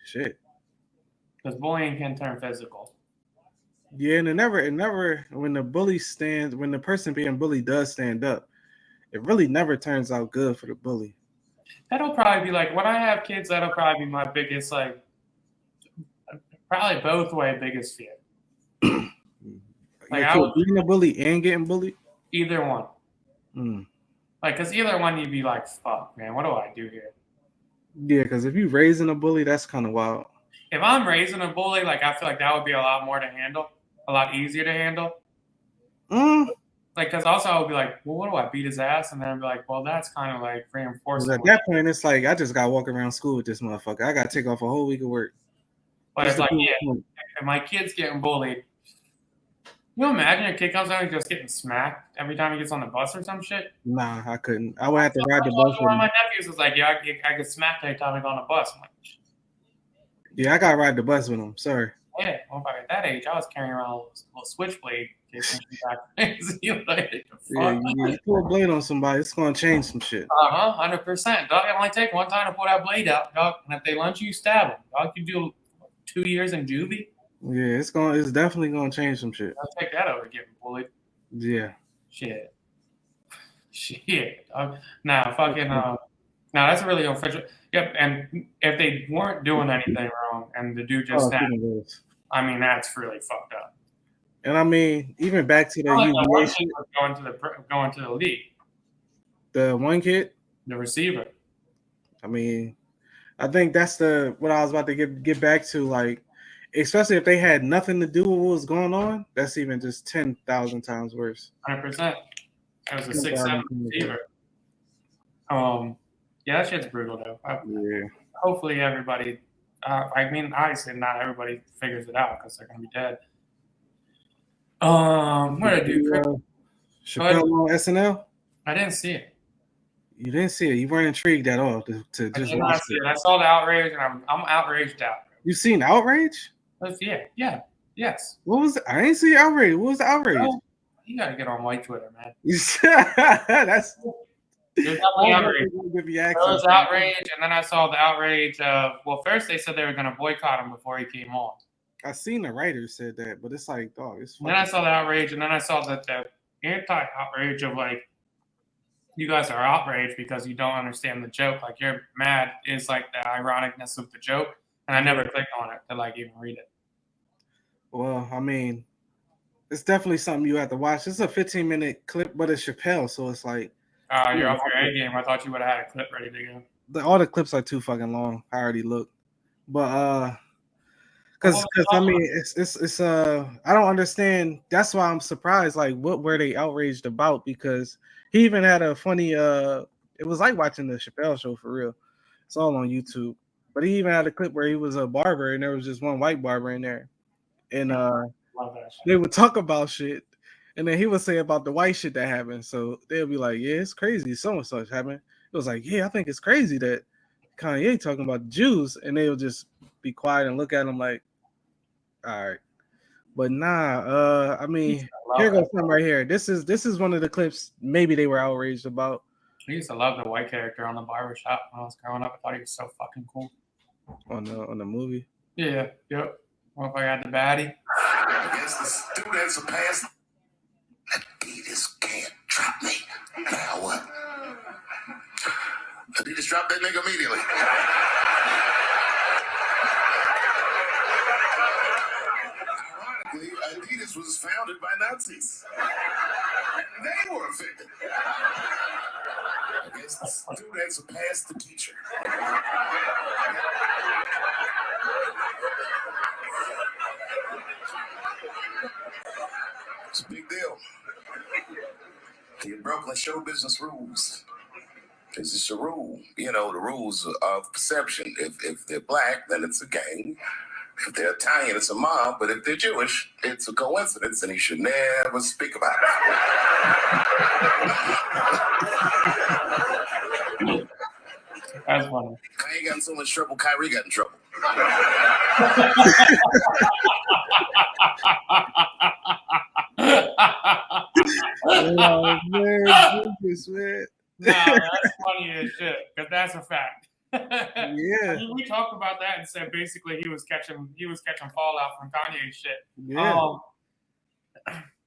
S2: Shit.
S1: Because bullying can turn physical.
S2: Yeah, and it never, when the person being bullied does stand up, it really never turns out good for the bully.
S1: That'll probably be like, when I have kids, that'll probably be my biggest, like, probably both way biggest fear.
S2: Like, I would being a bully and getting bullied?
S1: Either one. Like, because either one, you'd be like, fuck, man, what do I do here?
S2: Yeah, because if you're raising a bully, that's kind of wild.
S1: If I'm raising a bully, like, I feel like that would be a lot more to handle, a lot easier to handle. Like, because also I would be like, well, what do I beat his ass? And then I'd be like, well, that's kind of like reinforcing.
S2: At that point, it's like, I just got to walk around school with this motherfucker. I got to take off a whole week of work.
S1: But it's like, yeah, if my kid's getting bullied, you imagine a kid comes out and just getting smacked every time he gets on the bus or some shit?
S2: Nah, I couldn't. I would have to ride the bus.
S1: One of my nephews was like, yeah, I get smacked every time I go on the bus. I'm like,
S2: yeah, I got to ride the bus with him. Sorry.
S1: Yeah, well, at that age, I was carrying around a little switchblade.
S2: You pull a blade on somebody, it's going to change some shit.
S1: 100%. Dog, it only take one time to pull that blade out, dog. And if they lunge you, stab them. Dog, you do 2 years in juvie.
S2: Yeah, it's definitely going to change some shit.
S1: I'll take that over getting bullied.
S2: Yeah.
S1: Shit. Now, fucking, now that's a really official. Yep, and if they weren't doing anything wrong and the dude just snapped, I mean, that's really fucked up.
S2: And I mean, even back to the UVA shit,
S1: going to the league.
S2: The one kid,
S1: the receiver.
S2: I mean, I think that's what I was about to get back to. Like, especially if they had nothing to do with what was going on, that's even just 10,000 times worse.
S1: 100%. That was a 6'7" receiver. Yeah, that shit's brutal though.
S2: Yeah.
S1: Hopefully everybody. I mean, obviously not everybody figures it out because they're gonna be dead. What did I do?
S2: Chappelle on SNL?
S1: I didn't see it.
S2: You didn't see it. You weren't intrigued at all to just watch it.
S1: I saw the outrage, and I'm outraged out.
S2: You seen outrage?
S1: Yeah, yes.
S2: What was it? I didn't see outrage. What was the outrage?
S1: Well, you gotta get on white Twitter, man.
S2: That's.
S1: There's outrage. There was outrage, and then I saw the outrage of. Well, first they said they were gonna boycott him before he came on.
S2: I seen the writers said that, but it's like, dog, it's.
S1: Then I saw the outrage, and then I saw that the anti-outrage of like, you guys are outraged because you don't understand the joke. Like you're mad is like the ironicness of the joke, and I never clicked on it to like even read it.
S2: Well, I mean, it's definitely something you have to watch. It's a 15-minute clip, but it's Chappelle, so it's like.
S1: You're off your A game. I thought you would have had a clip ready to go.
S2: All the clips are too fucking long. I already looked, but because I mean it's I don't understand. That's why I'm surprised. Like, what were they outraged about? Because he even had a funny it was like watching the Chappelle show for real. It's all on YouTube. But he even had a clip where he was a barber and there was just one white barber in there. And they would talk about shit. And then he would say about the white shit that happened. So they'll be like, yeah, it's crazy. So and such happened. It was like, yeah, I think it's crazy that Kanye talking about the Jews. And they'll just be quiet and look at him like, all right. But nah, I mean, here goes something right here. This is one of the clips maybe they were outraged about.
S1: I used to love the white character on the barbershop when I was growing up. I thought he was so fucking cool.
S2: On the movie?
S1: Yeah, yep. What if I got the baddie?
S3: I guess the students are past. Adidas can't drop me. Now what? Adidas dropped that nigga immediately. Ironically, Adidas was founded by Nazis. They were offended. I guess the students are past the teacher. It's a big deal. The Brooklyn show business rules. It's just a rule. You know, the rules of perception. If they're black, then it's a gang. If they're Italian, it's a mob. But if they're Jewish, it's a coincidence, and you should never speak about it.
S1: That's funny.
S3: I ain't got in so much trouble. Kyrie got in trouble.
S2: Oh, man, goodness, man.
S1: Nah, that's funny as shit, because that's a fact.
S2: Yeah.
S1: I mean, we talked about that and said basically he was catching fallout from Kanye shit.
S2: Yeah.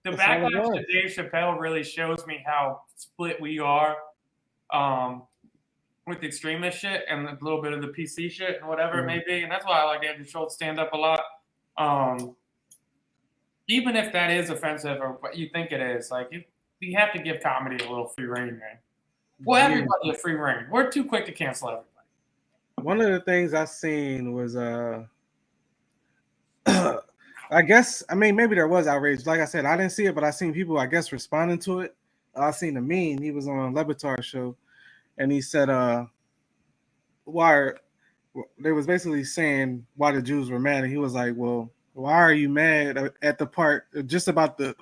S1: The backlash to Dave Chappelle really shows me how split we are with the extremist shit and a little bit of the PC shit and whatever it may be. And that's why I like Andrew Schultz stand up a lot. Even if that is offensive or what you think it is, like you have to give comedy a little free reign, man. Well, everybody a free reign. We're too quick to cancel everybody.
S2: One of the things I seen was I guess, I mean, maybe there was outrage. Like I said, I didn't see it, but I seen people, I guess, responding to it. I seen a meme. He was on Levitar's show, and he said, why they was basically saying why the Jews were mad, and he was like, well, why are you mad at the part just about the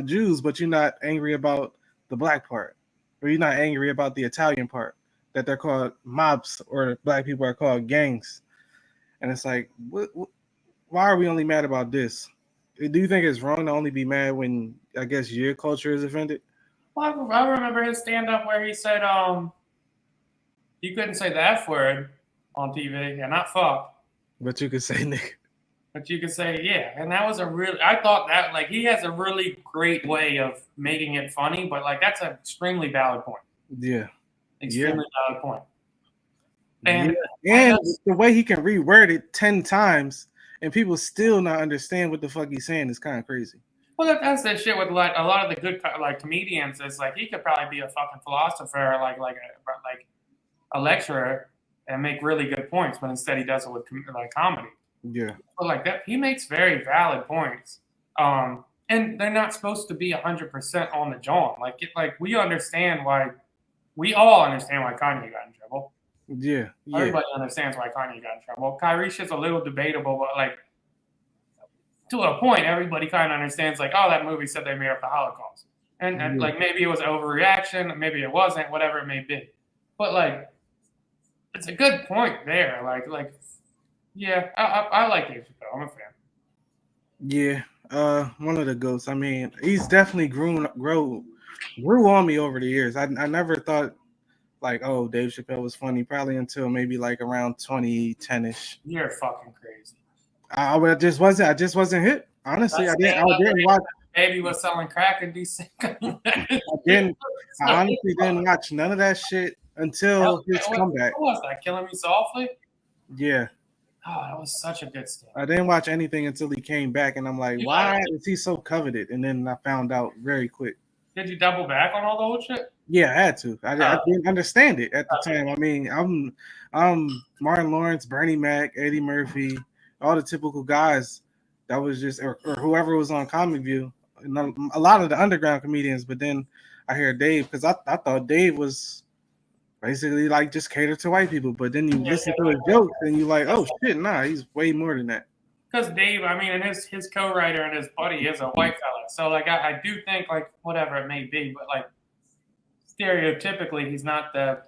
S2: Jews, but you're not angry about the black part, or you're not angry about the Italian part, that they're called mobs or black people are called gangs? And it's like, why are we only mad about this? Do you think it's wrong to only be mad when, I guess, your culture is offended?
S1: Well, I remember his stand-up where he said you couldn't say the F word on TV, and not fuck.
S2: But you could say nigga.
S1: But you could say, yeah. And that was I thought that, like, he has a really great way of making it funny, but, like, that's an extremely valid point.
S2: Yeah.
S1: Extremely valid point.
S2: And the way he can reword it 10 times and people still not understand what the fuck he's saying is kind of crazy.
S1: Well, that's the shit with, like, a lot of the good, like, comedians. Is like, he could probably be a fucking philosopher, like a lecturer, and make really good points, but instead he does it with like comedy.
S2: Yeah.
S1: But like that, he makes very valid points. And they're not supposed to be 100% on the jaw. Like we understand why. We all understand why Kanye got in trouble.
S2: Yeah.
S1: Everybody understands why Kanye got in trouble. Kyrie shit's a little debatable, but like to a point, everybody kind of understands. Like, oh, that movie said they made up the Holocaust, and like maybe it was overreaction, maybe it wasn't, whatever it may be. But like, it's a good point there. Like, yeah, I like Dave Chappelle. I'm a fan.
S2: Yeah, one of the goats. I mean, he's definitely grew on me over the years. I never thought like, oh, Dave Chappelle was funny, probably until maybe like around 2010-ish.
S1: You're fucking crazy.
S2: I just wasn't hit. Honestly, I didn't watch.
S1: Baby was selling crack in DC.
S2: I honestly didn't watch none of that shit until his comeback.
S1: What was that? Killing Me Softly?
S2: Yeah.
S1: Oh, that was such a good stuff.
S2: I didn't watch anything until he came back, and I'm like, why is he so coveted? And then I found out very quick.
S1: Did you double back on all the old shit?
S2: Yeah, I had to. I didn't understand it at the time. I mean, I'm Martin Lawrence, Bernie Mac, Eddie Murphy, all the typical guys that was just or whoever was on Comic View, and a lot of the underground comedians. But then I hear Dave, because I thought Dave was basically like just cater to white people. But then you listen to his jokes and you like, oh shit, nah, he's way more than that.
S1: Because Dave, I mean, and his co-writer and his buddy is a white fella, so like I do think like whatever it may be, but like stereotypically, he's not the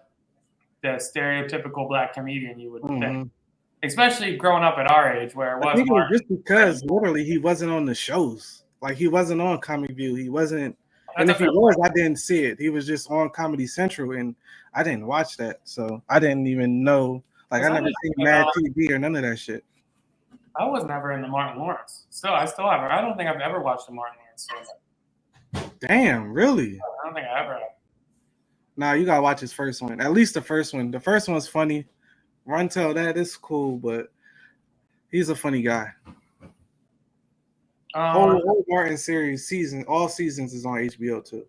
S1: stereotypical black comedian you would think. Especially growing up at our age, where it was.
S2: I think it was just because literally he wasn't on the shows. Like he wasn't on Comic View. He wasn't. And if he was, I didn't see it. He was just on Comedy Central, and I didn't watch that, so I didn't even know. Like I never seen Mad TV or none of that shit.
S1: I was never into Martin Lawrence. I still haven't. I don't think I've ever watched a Martin Lawrence show.
S2: Damn, really?
S1: I don't think I ever have.
S2: Nah, you gotta watch his first one. At least the first one. The first one's funny. Run Tell That is cool, but he's a funny guy. Whole Martin series all seasons is on HBO too.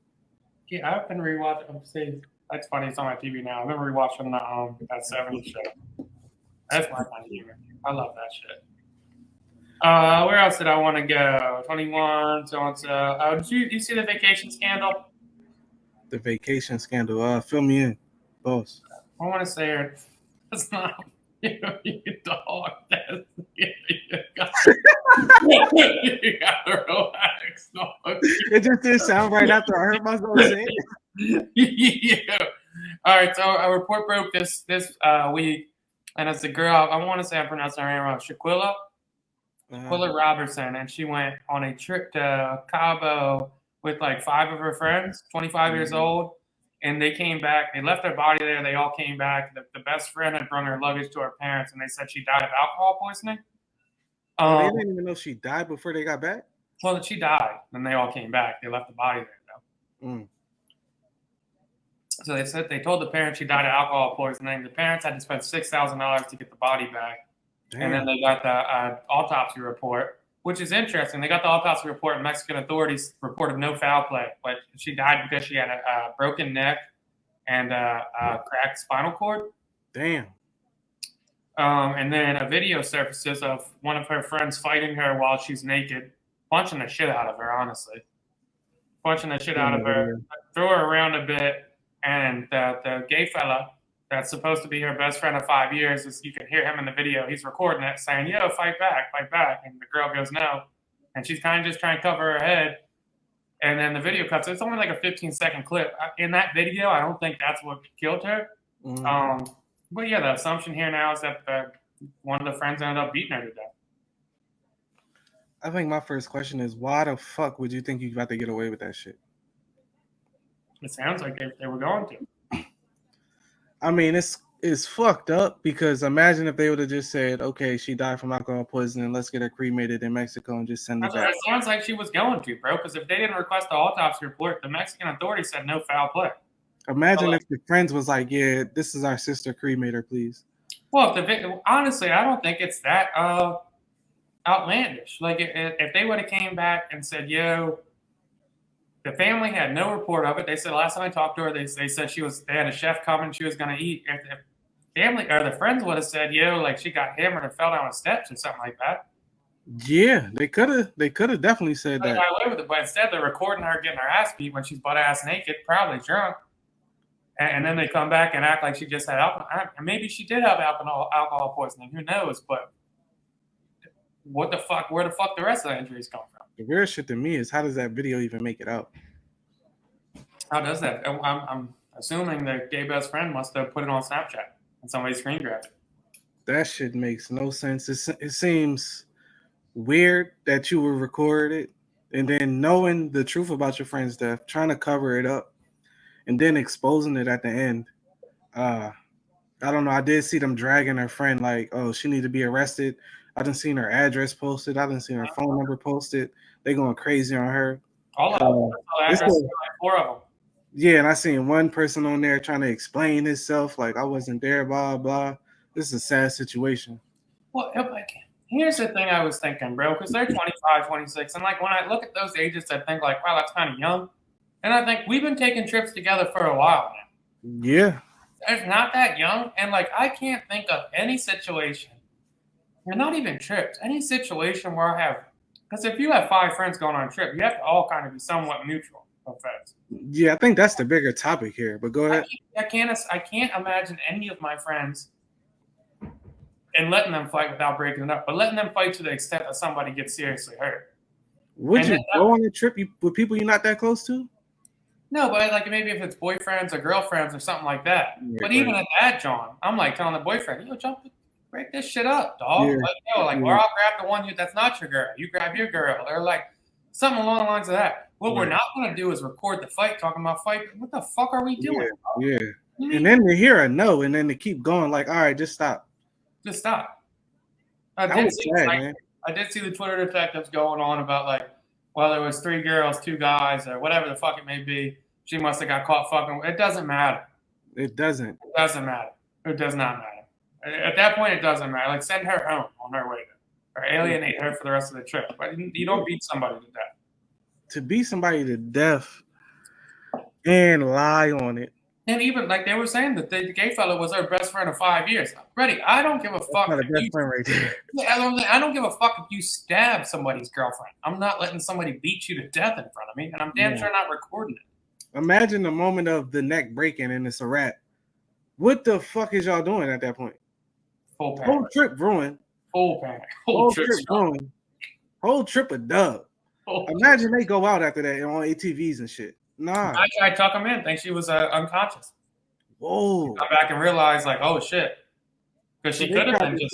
S1: Yeah, I've been rewatching. That's funny. It's on my TV now. I've been rewatching that 70s show. That's my favorite. I love that shit. Where else did I want to go? 21. Did you see the Vacation Scandal?
S2: The Vacation Scandal. Fill me in, boss.
S1: I want to say it's not you dog. You gotta relax. No.
S2: It just didn't sound right after I heard myself say
S1: it. Yeah. All right. So a report broke this week, and it's a girl. I want to say I'm pronouncing her name wrong. Shaquilla Robertson, and she went on a trip to Cabo with like 5 of her friends, 25 years old. And they came back. They left their body there. They all came back. The best friend had brought her luggage to her parents, and they said she died of alcohol poisoning.
S2: They didn't even know she died before they got back?
S1: Well, she died. Then they all came back. They left the body there, though. So they told the parents she died of alcohol poisoning. The parents had to spend $6,000 to get the body back. Damn. And then they got the autopsy report, which is interesting. They got the autopsy report, and Mexican authorities reported no foul play, but she died because she had a broken neck and a cracked spinal cord.
S2: Damn.
S1: And then a video surfaces of one of her friends fighting her while she's naked, punching the shit out of her, honestly. Punching the shit out of her, threw her around a bit, and the gay fella that's supposed to be her best friend of 5 years, you can hear him in the video. He's recording it, saying, "Yo, fight back." And the girl goes, "No." And she's kind of just trying to cover her head. And then the video cuts. It's only like a 15-second clip. In that video, I don't think that's what killed her. But yeah, the assumption here now is that one of the friends ended up beating her to death.
S2: I think my first question is, why the fuck would you think you got to get away with that shit?
S1: It sounds like they were going to.
S2: I mean, it's fucked up because imagine if they would have just said, okay, she died from alcohol poisoning, let's get her cremated in Mexico and just send it back.
S1: It sounds like she was going to, bro, because if they didn't request the autopsy report, the Mexican authorities said no foul play.
S2: Imagine if the friends was like, yeah, this is our sister, cremate her, please.
S1: Well, honestly, I don't think it's that outlandish. Like, if they would have came back and said, yo, the family had no report of it. They said last time I talked to her, they said they had a chef coming, she was going to eat. If family or the friends would have said, yo, like she got hammered and fell down the steps or something like that.
S2: Yeah, they could have definitely said that.
S1: Got away with it, but instead they're recording her getting her ass beat when she's butt ass naked, probably drunk. And then they come back and act like she just had alcohol. Maybe she did have alcohol poisoning. Who knows? But what the fuck? Where the fuck the rest of the injuries come from?
S2: The weird shit to me is, how does that video even make it out?
S1: How does that? I'm assuming the gay best friend must have put it on Snapchat and somebody screen grabbed it.
S2: That shit makes no sense. It seems weird that you would record it and then knowing the truth about your friend's death, trying to cover it up, and then exposing it at the end. I don't know. I did see them dragging her friend like, oh, she need to be arrested. I didn't see her address posted. I didn't see her phone number posted. They going crazy on her.
S1: All of them. 4 of them.
S2: Yeah, and I seen one person on there trying to explain himself, like I wasn't there, blah, blah. This is a sad situation.
S1: Well, here's the thing I was thinking, bro, because they're 25, 26. And like when I look at those ages, I think like, wow, that's kind of young. And I think we've been taking trips together for a while now.
S2: Yeah.
S1: It's not that young. And like, I can't think of any situation, or not even trips, any situation where I have, because if you have 5 friends going on a trip, you have to all kind of be somewhat mutual. offense.
S2: Yeah, I think that's the bigger topic here. But go ahead.
S1: I can't imagine any of my friends and letting them fight without breaking it up, but letting them fight to the extent that somebody gets seriously hurt.
S2: Would you go on a trip with people you're not that close to?
S1: No, but like maybe if it's boyfriends or girlfriends or something like that. Yeah, but even at that, John, I'm like telling the boyfriend, yo, jump, break this shit up, dog. Yeah. Or I'll grab the one that's not your girl. You grab your girl, or like something along the lines of that. What we're not going to do is record the fight, talking about fight. What the fuck are we doing?
S2: Yeah. And then to hear a no, and then to keep going, like, all right, just stop.
S1: Just stop. I did see the Twitter detectives going on about like, well, there was 3 girls, 2 guys, or whatever the fuck it may be. She must have got caught fucking. It doesn't matter.
S2: It doesn't.
S1: It doesn't matter. It does not matter. At that point, it doesn't matter. Like, send her home on her way there, or alienate her for the rest of the trip. But you don't beat somebody to death.
S2: To beat somebody to death and lie on it.
S1: And even like they were saying that the gay fella was her best friend of 5 years. Freddie, I don't give a fuck.
S2: That's not a best friend right there.
S1: I don't give a fuck if you stab somebody's girlfriend. I'm not letting somebody beat you to death in front of me, and I'm damn sure not recording it.
S2: Imagine the moment of the neck breaking and it's a wrap. What the fuck is y'all doing at that point?
S1: Full panic.
S2: Whole trip ruined.
S1: Full panic.
S2: Whole trip ruined. Whole trip a dub. Imagine they go out after that on ATVs and shit. Nah.
S1: I tried to tuck him in. Think she was unconscious.
S2: Whoa.
S1: Got back and realized, like, oh shit. Because she could have been just,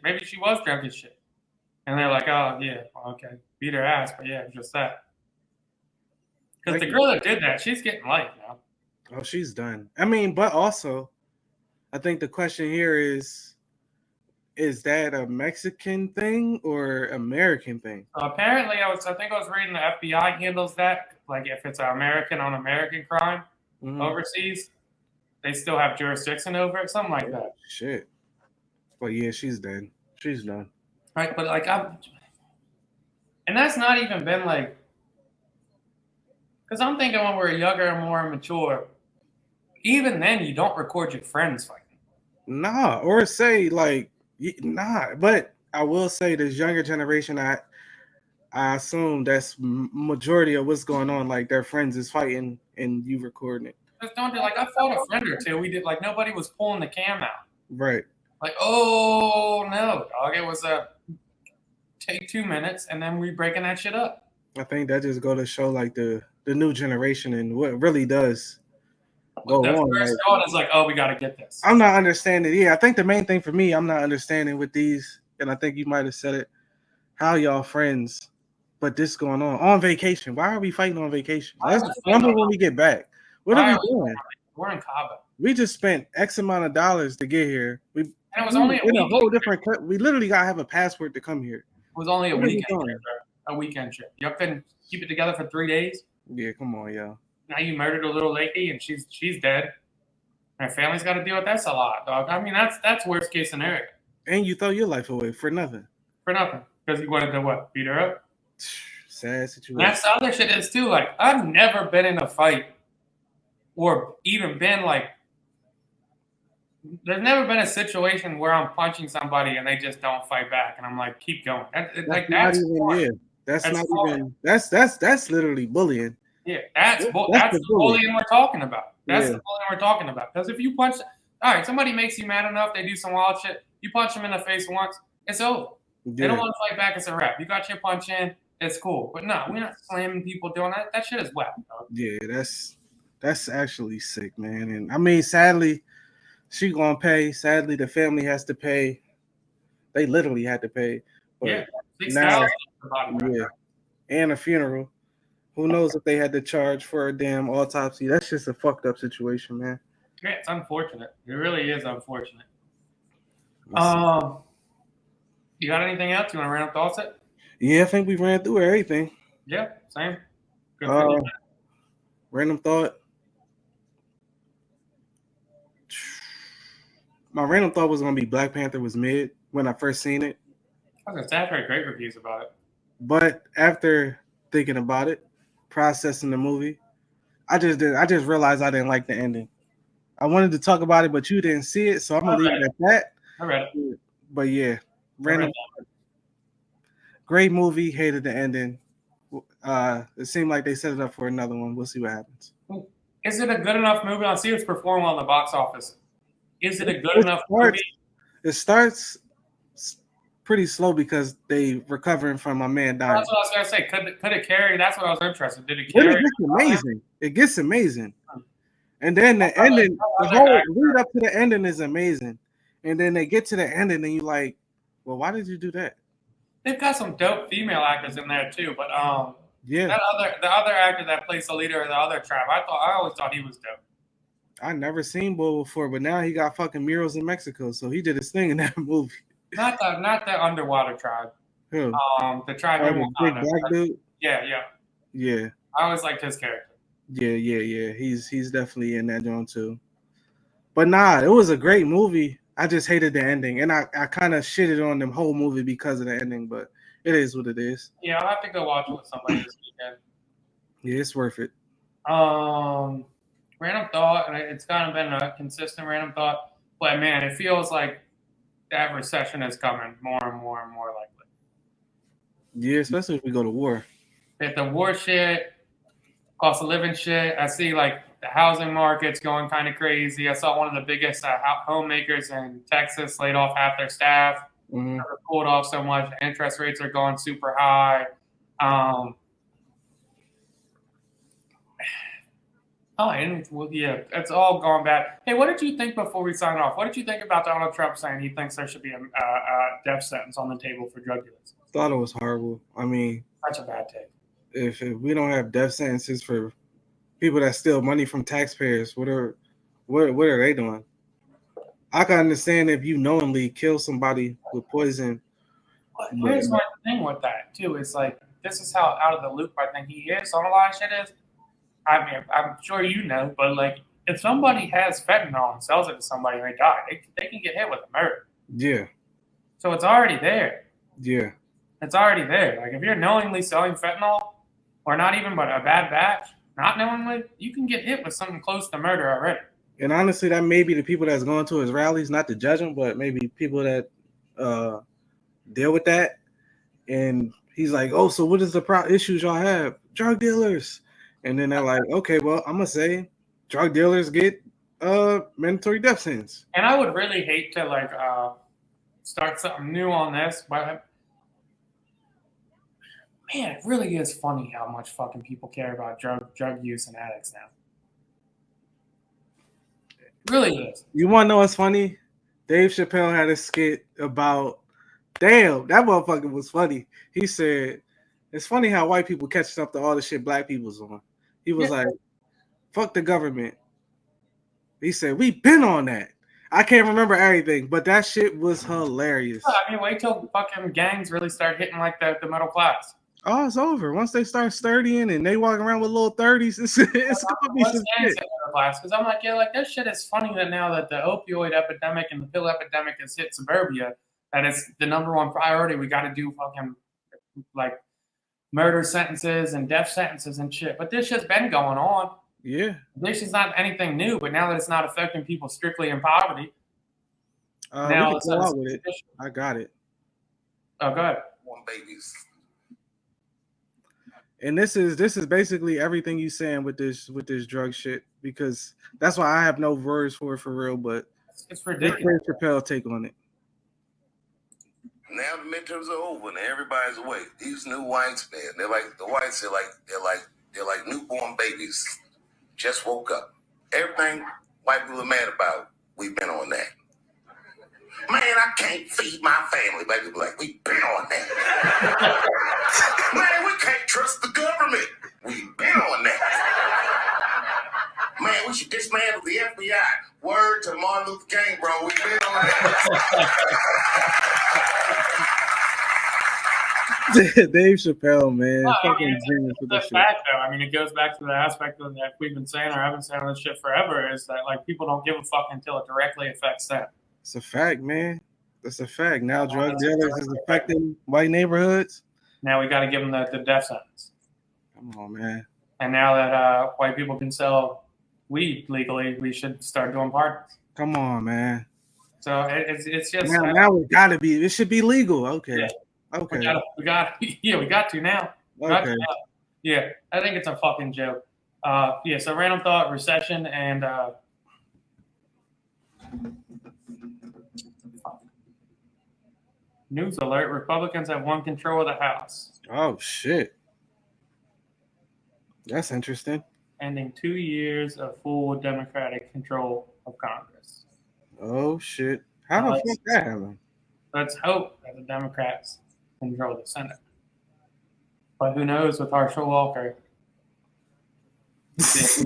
S1: maybe she was drunk as shit. And they're like, oh, yeah, okay. Beat her ass, but yeah, just that. Because the girl that did that, she's getting light now.
S2: Oh, she's done. I mean, but also, I think the question here is that a Mexican thing or American thing?
S1: Apparently, I think I was reading the FBI handles that. Like, if it's an American on American crime overseas, they still have jurisdiction over it, something like that.
S2: Shit. But yeah, she's dead. She's done.
S1: Right, but like and that's not even been like, because I'm thinking when we're younger and more mature, even then you don't record your friends fighting.
S2: Nah, or say like, nah. But I will say this younger generation, I assume that's majority of what's going on. Like their friends is fighting and you recording it.
S1: Just don't do like I fought a friend or two. We did like nobody was pulling the cam out.
S2: Right.
S1: Like, oh no, dog. It was take 2 minutes and then we breaking that shit up.
S2: I think that just go to show like the new generation and what really does go on.
S1: First thought is like, oh, we got to get this.
S2: I'm not understanding. Yeah, I think the main thing for me, I'm not understanding with these, and I think you might have said it, how y'all friends, but this going on vacation. Why are we fighting on vacation? Let's remember when we get back. What are we doing?
S1: We're in Cabo.
S2: We just spent X amount of dollars to get here.
S1: And it was only
S2: a whole different. We literally gotta have a passport to come here.
S1: It was only a weekend trip. A weekend trip. You couldn't keep it together for 3 days.
S2: Yeah, come on, yo.
S1: Now you murdered a little lady and she's dead. And her family's got to deal with that. That's a lot, dog. I mean, that's worst case scenario.
S2: And you throw your life away for nothing.
S1: For nothing, because you wanted to what? Beat her up.
S2: Sad situation.
S1: And that's the other shit is too. Like I've never been in a fight, or even been like. There's never been a situation where I'm punching somebody and they just don't fight back, and I'm like, keep going. That's
S2: literally bullying.
S1: Yeah, that's the bullying we're talking about. That's the bullying we're talking about. Because if you punch, all right, somebody makes you mad enough, they do some wild shit. You punch them in the face once, it's over. Yeah. They don't want to fight back. It's a wrap. You got your punch in, it's cool. But no, we're not slamming people doing that. That shit is whack.
S2: Yeah, that's actually sick, man. And I mean, sadly, she gonna pay. Sadly, the family has to pay. They literally had to pay. But
S1: yeah, $6,000.
S2: Yeah, and a funeral. Who knows if they had to charge for a damn autopsy? That's just a fucked up situation, man.
S1: Yeah, it's unfortunate. It really is unfortunate. You got anything else? You want to round thoughts it?
S2: Yeah, I think we ran through everything.
S1: Yeah, same. Good
S2: random thought. My random thought was gonna be Black Panther was mid when I first seen it.
S1: I was gonna say, I've heard great reviews about it.
S2: But after thinking about it, processing the movie, I just realized I didn't like the ending. I wanted to talk about it, but you didn't see it, so I'm gonna leave it at that.
S1: I read it.
S2: But yeah, random. Great movie, hated the ending. It seemed like they set it up for another one. We'll see what happens.
S1: Is it a good enough movie? I'll see it's performing well in the box office. Is it a good enough movie?
S2: It starts pretty slow because they recovering from my man dying.
S1: That's what I was gonna say. Could it carry? That's what I was interested. Did it carry?
S2: It gets amazing. It gets amazing. And then the ending, the whole lead up to the ending is amazing. And then they get to the ending and you're like, well, why did you do that?
S1: They've got some dope female actors in there too, but
S2: yeah,
S1: the other actor that plays the leader of the other tribe, I always thought he was dope.
S2: I never seen Bull before, but now he got fucking murals in Mexico, so he did his thing in that movie.
S1: Not the underwater tribe.
S2: Who?
S1: The tribe in
S2: Wakanda. Big black dude.
S1: Yeah. I always liked his character.
S2: Yeah. He's definitely in that joint too. But nah, it was a great movie. I just hated the ending, and I kind of shitted on the whole movie because of the ending. But it is what it is.
S1: Yeah, I'll have to go watch it with somebody this weekend.
S2: Yeah, it's worth it.
S1: Random thought, and it's kind of been a consistent random thought. But man, it feels like that recession is coming more and more and more likely.
S2: Yeah, especially if we go to war.
S1: If the war shit, cost of living shit, I see like the housing market's going kind of crazy. I saw one of the biggest homemakers in Texas laid off half their staff.
S2: Mm-hmm.
S1: They're pulled off so much. Interest rates are going super high. It's all gone bad. Hey, what did you think before we sign off? What did you think about Donald Trump saying he thinks there should be a death sentence on the table for drug dealers?
S2: Thought it was horrible. I mean,
S1: that's a bad take.
S2: If we don't have death sentences for people that steal money from taxpayers, what are they doing? I can understand if you knowingly kill somebody with poison.
S1: Here's my thing with that too. It's like this is how out of the loop I think he is on a lot of shit is. I mean, I'm sure you know, but like if somebody has fentanyl and sells it to somebody and they die, they can get hit with a murder.
S2: Yeah.
S1: So it's already there.
S2: Yeah.
S1: It's already there. Like if you're knowingly selling fentanyl, or not even but a bad batch, not knowingly, you can get hit with something close to murder already.
S2: And honestly, that may be the people that's going to his rallies, not to judge him, but maybe people that deal with that. And he's like, oh, so what is the issues y'all have? Drug dealers. And then they're like, okay, well, I'm going to say drug dealers get mandatory death sentence.
S1: And I would really hate to like start something new on this, but man, it really is funny how much fucking people care about drug use and addicts now. It really is.
S2: You want to know what's funny? Dave Chappelle had a skit about, damn, that motherfucker was funny. He said, it's funny how white people catch up to all the shit black people's on. He was like, fuck the government. He said, we've been on that. I can't remember everything, but that shit was hilarious.
S1: I mean, wait till fucking gangs really start hitting like the middle class.
S2: Oh, it's over. Once they start sturdying and they walk around with little 30s, it's gonna be some shit.
S1: Because I'm like, yeah, like this shit is funny that now that the opioid epidemic and the pill epidemic has hit suburbia, that it's the number one priority. We got to do fucking like murder sentences and death sentences and shit. But this shit's been going on.
S2: Yeah.
S1: This is not anything new, but now that it's not affecting people strictly in poverty,
S2: now it's out with it. I got it.
S1: Oh, go ahead.
S3: One babies.
S2: And this is basically everything you saying with this drug shit, because that's why I have no words for it for real, but
S1: it's ridiculous.
S2: Chappelle take on it.
S3: Now the midterms are over and everybody's awake. These new whites, man, they're like the whites. They're like newborn babies, just woke up. Everything white people are mad about, we've been on that. Man, I can't feed my family. Black people like, we've been on that. Man, we can't trust the government. We've been on that. Man, we should dismantle the FBI. Word to Martin Luther King, bro. We've been on
S2: that. Dave Chappelle, man.
S1: Well, the fact, though, I mean, it goes back to the aspect of that we've been saying or have been saying this shit forever, is that like people don't give a fuck until it directly affects them.
S2: It's a fact, man. That's a fact. Now drug dealers is affecting white neighborhoods.
S1: Now we got to give them the death sentence.
S2: Come on, man.
S1: And now that white people can sell weed legally, we should start doing pardons.
S2: Come on, man.
S1: So it's just
S2: now we gotta be. It should be legal. Okay.
S1: Yeah.
S2: Okay.
S1: We got to now.
S2: Okay.
S1: Yeah, I think it's a fucking joke. Yeah, so random thought, recession, and news alert: Republicans have won control of the House,
S2: Oh shit. That's interesting.
S1: ending 2 years of full Democratic control of Congress.
S2: Oh shit. How the fuck that happened?
S1: Let's hope that the Democrats control the Senate. But who knows with Herschel Walker? Such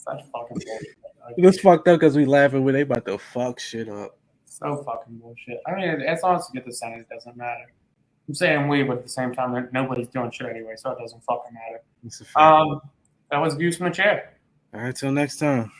S1: fucking bullshit.
S2: It's fucked up because we laughing when they about to fuck shit up.
S1: So fucking bullshit. I mean, as long as you get the Senate, it doesn't matter. I'm saying we, but at the same time, nobody's doing shit anyway, so it doesn't fucking matter.
S2: It's a fact.
S1: That was Views from the Chair.
S2: All right, till next time.